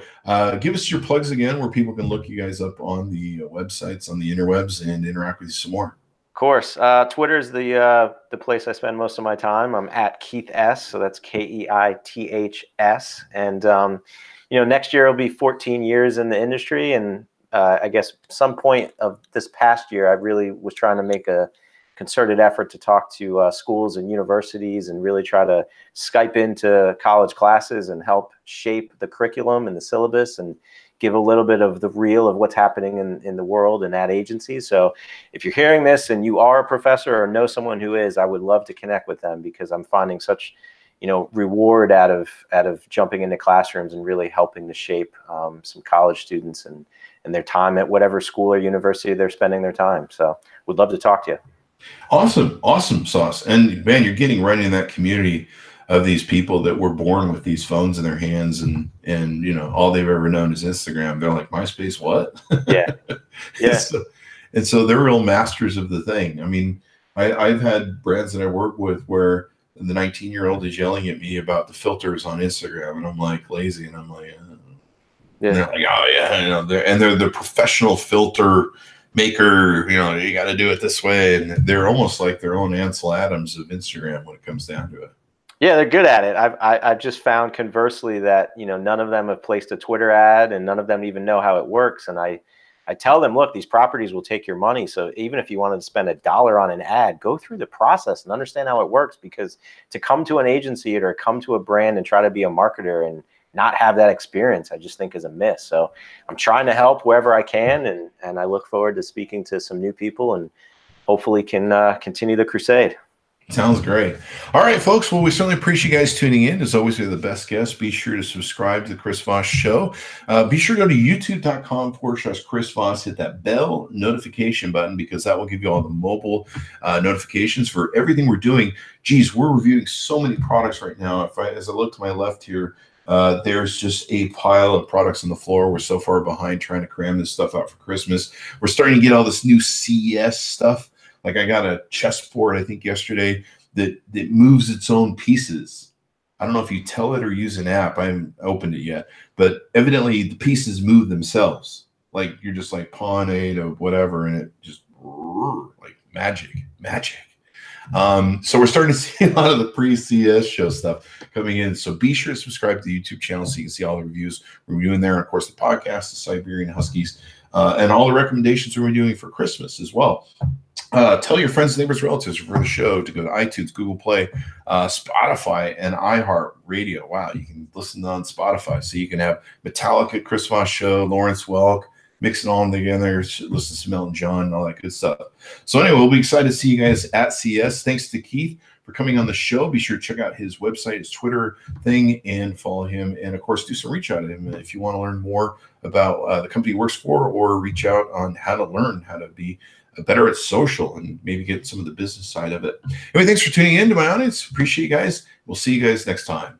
Give us your plugs again, where people can look you guys up on the websites, on the interwebs, and interact with you some more. Of course. Twitter is the place I spend most of my time. I'm at Keith S. So that's KEITHS. And, you know, next year will be 14 years in the industry. And I guess some point of this past year, I really was trying to make a concerted effort to talk to schools and universities and really try to Skype into college classes and help shape the curriculum and the syllabus and give a little bit of the real of what's happening in the world and at agencies. So if you're hearing this and you are a professor or know someone who is, I would love to connect with them, because I'm finding such, you know, reward out of jumping into classrooms and really helping to shape some college students and their time at whatever school or university they're spending their time. So would love to talk to you. Awesome, Sauce. And man, you're getting right in that community of these people that were born with these phones in their hands, and you know, all they've ever known is Instagram. They're like, MySpace, what? Yeah. Yeah. and so they're real masters of the thing. I mean, I've had brands that I work with where the 19-year-old is yelling at me about the filters on Instagram, and I'm like lazy, and I'm like, yeah. And they're like, oh yeah, you know, they're the professional filter maker. You know, you got to do it this way, and they're almost like their own Ansel Adams of Instagram when it comes down to it. Yeah, they're good at it. I've just found conversely that, you know, none of them have placed a Twitter ad, and none of them even know how it works. And I tell them, look, these properties will take your money. So even if you wanted to spend $1 on an ad, go through the process and understand how it works, because to come to an agency or come to a brand and try to be a marketer and not have that experience, I just think is a miss. So I'm trying to help wherever I can. And I look forward to speaking to some new people and hopefully can continue the crusade. Sounds great. All right, folks. Well, we certainly appreciate you guys tuning in. As always, we have the best guests. Be sure to subscribe to the Chris Voss Show. Be sure to go to youtube.com/Chris Voss. Hit that bell notification button, because that will give you all the mobile notifications for everything we're doing. Geez, we're reviewing so many products right now. As I look to my left here, there's just a pile of products on the floor. We're so far behind trying to cram this stuff out for Christmas. We're starting to get all this new CES stuff. Like I got a chessboard, I think yesterday, that moves its own pieces. I don't know if you tell it or use an app. I haven't opened it yet, but evidently the pieces move themselves. Like you're just like pawn A to whatever, and it just like magic. So we're starting to see a lot of the pre-CES show stuff coming in. So be sure to subscribe to the YouTube channel so you can see all the reviews we're doing there. And of course, the podcast, the Siberian Huskies, and all the recommendations we're doing for Christmas as well. Tell your friends, neighbors, relatives for the show to go to iTunes, Google Play, Spotify, and iHeartRadio. Wow, you can listen on Spotify. So you can have Metallica, Chris Voss Show, Lawrence Welk, mix it all together, listen to Elton John, and all that good stuff. So anyway, we'll be excited to see you guys at CES. Thanks to Keith for coming on the show. Be sure to check out his website, his Twitter thing, and follow him. And of course, do some reach out to him if you want to learn more about the company he works for, or reach out on how to learn how to be better at social and maybe get some of the business side of it. Anyway, thanks for tuning in to my audience. Appreciate you guys. We'll see you guys next time.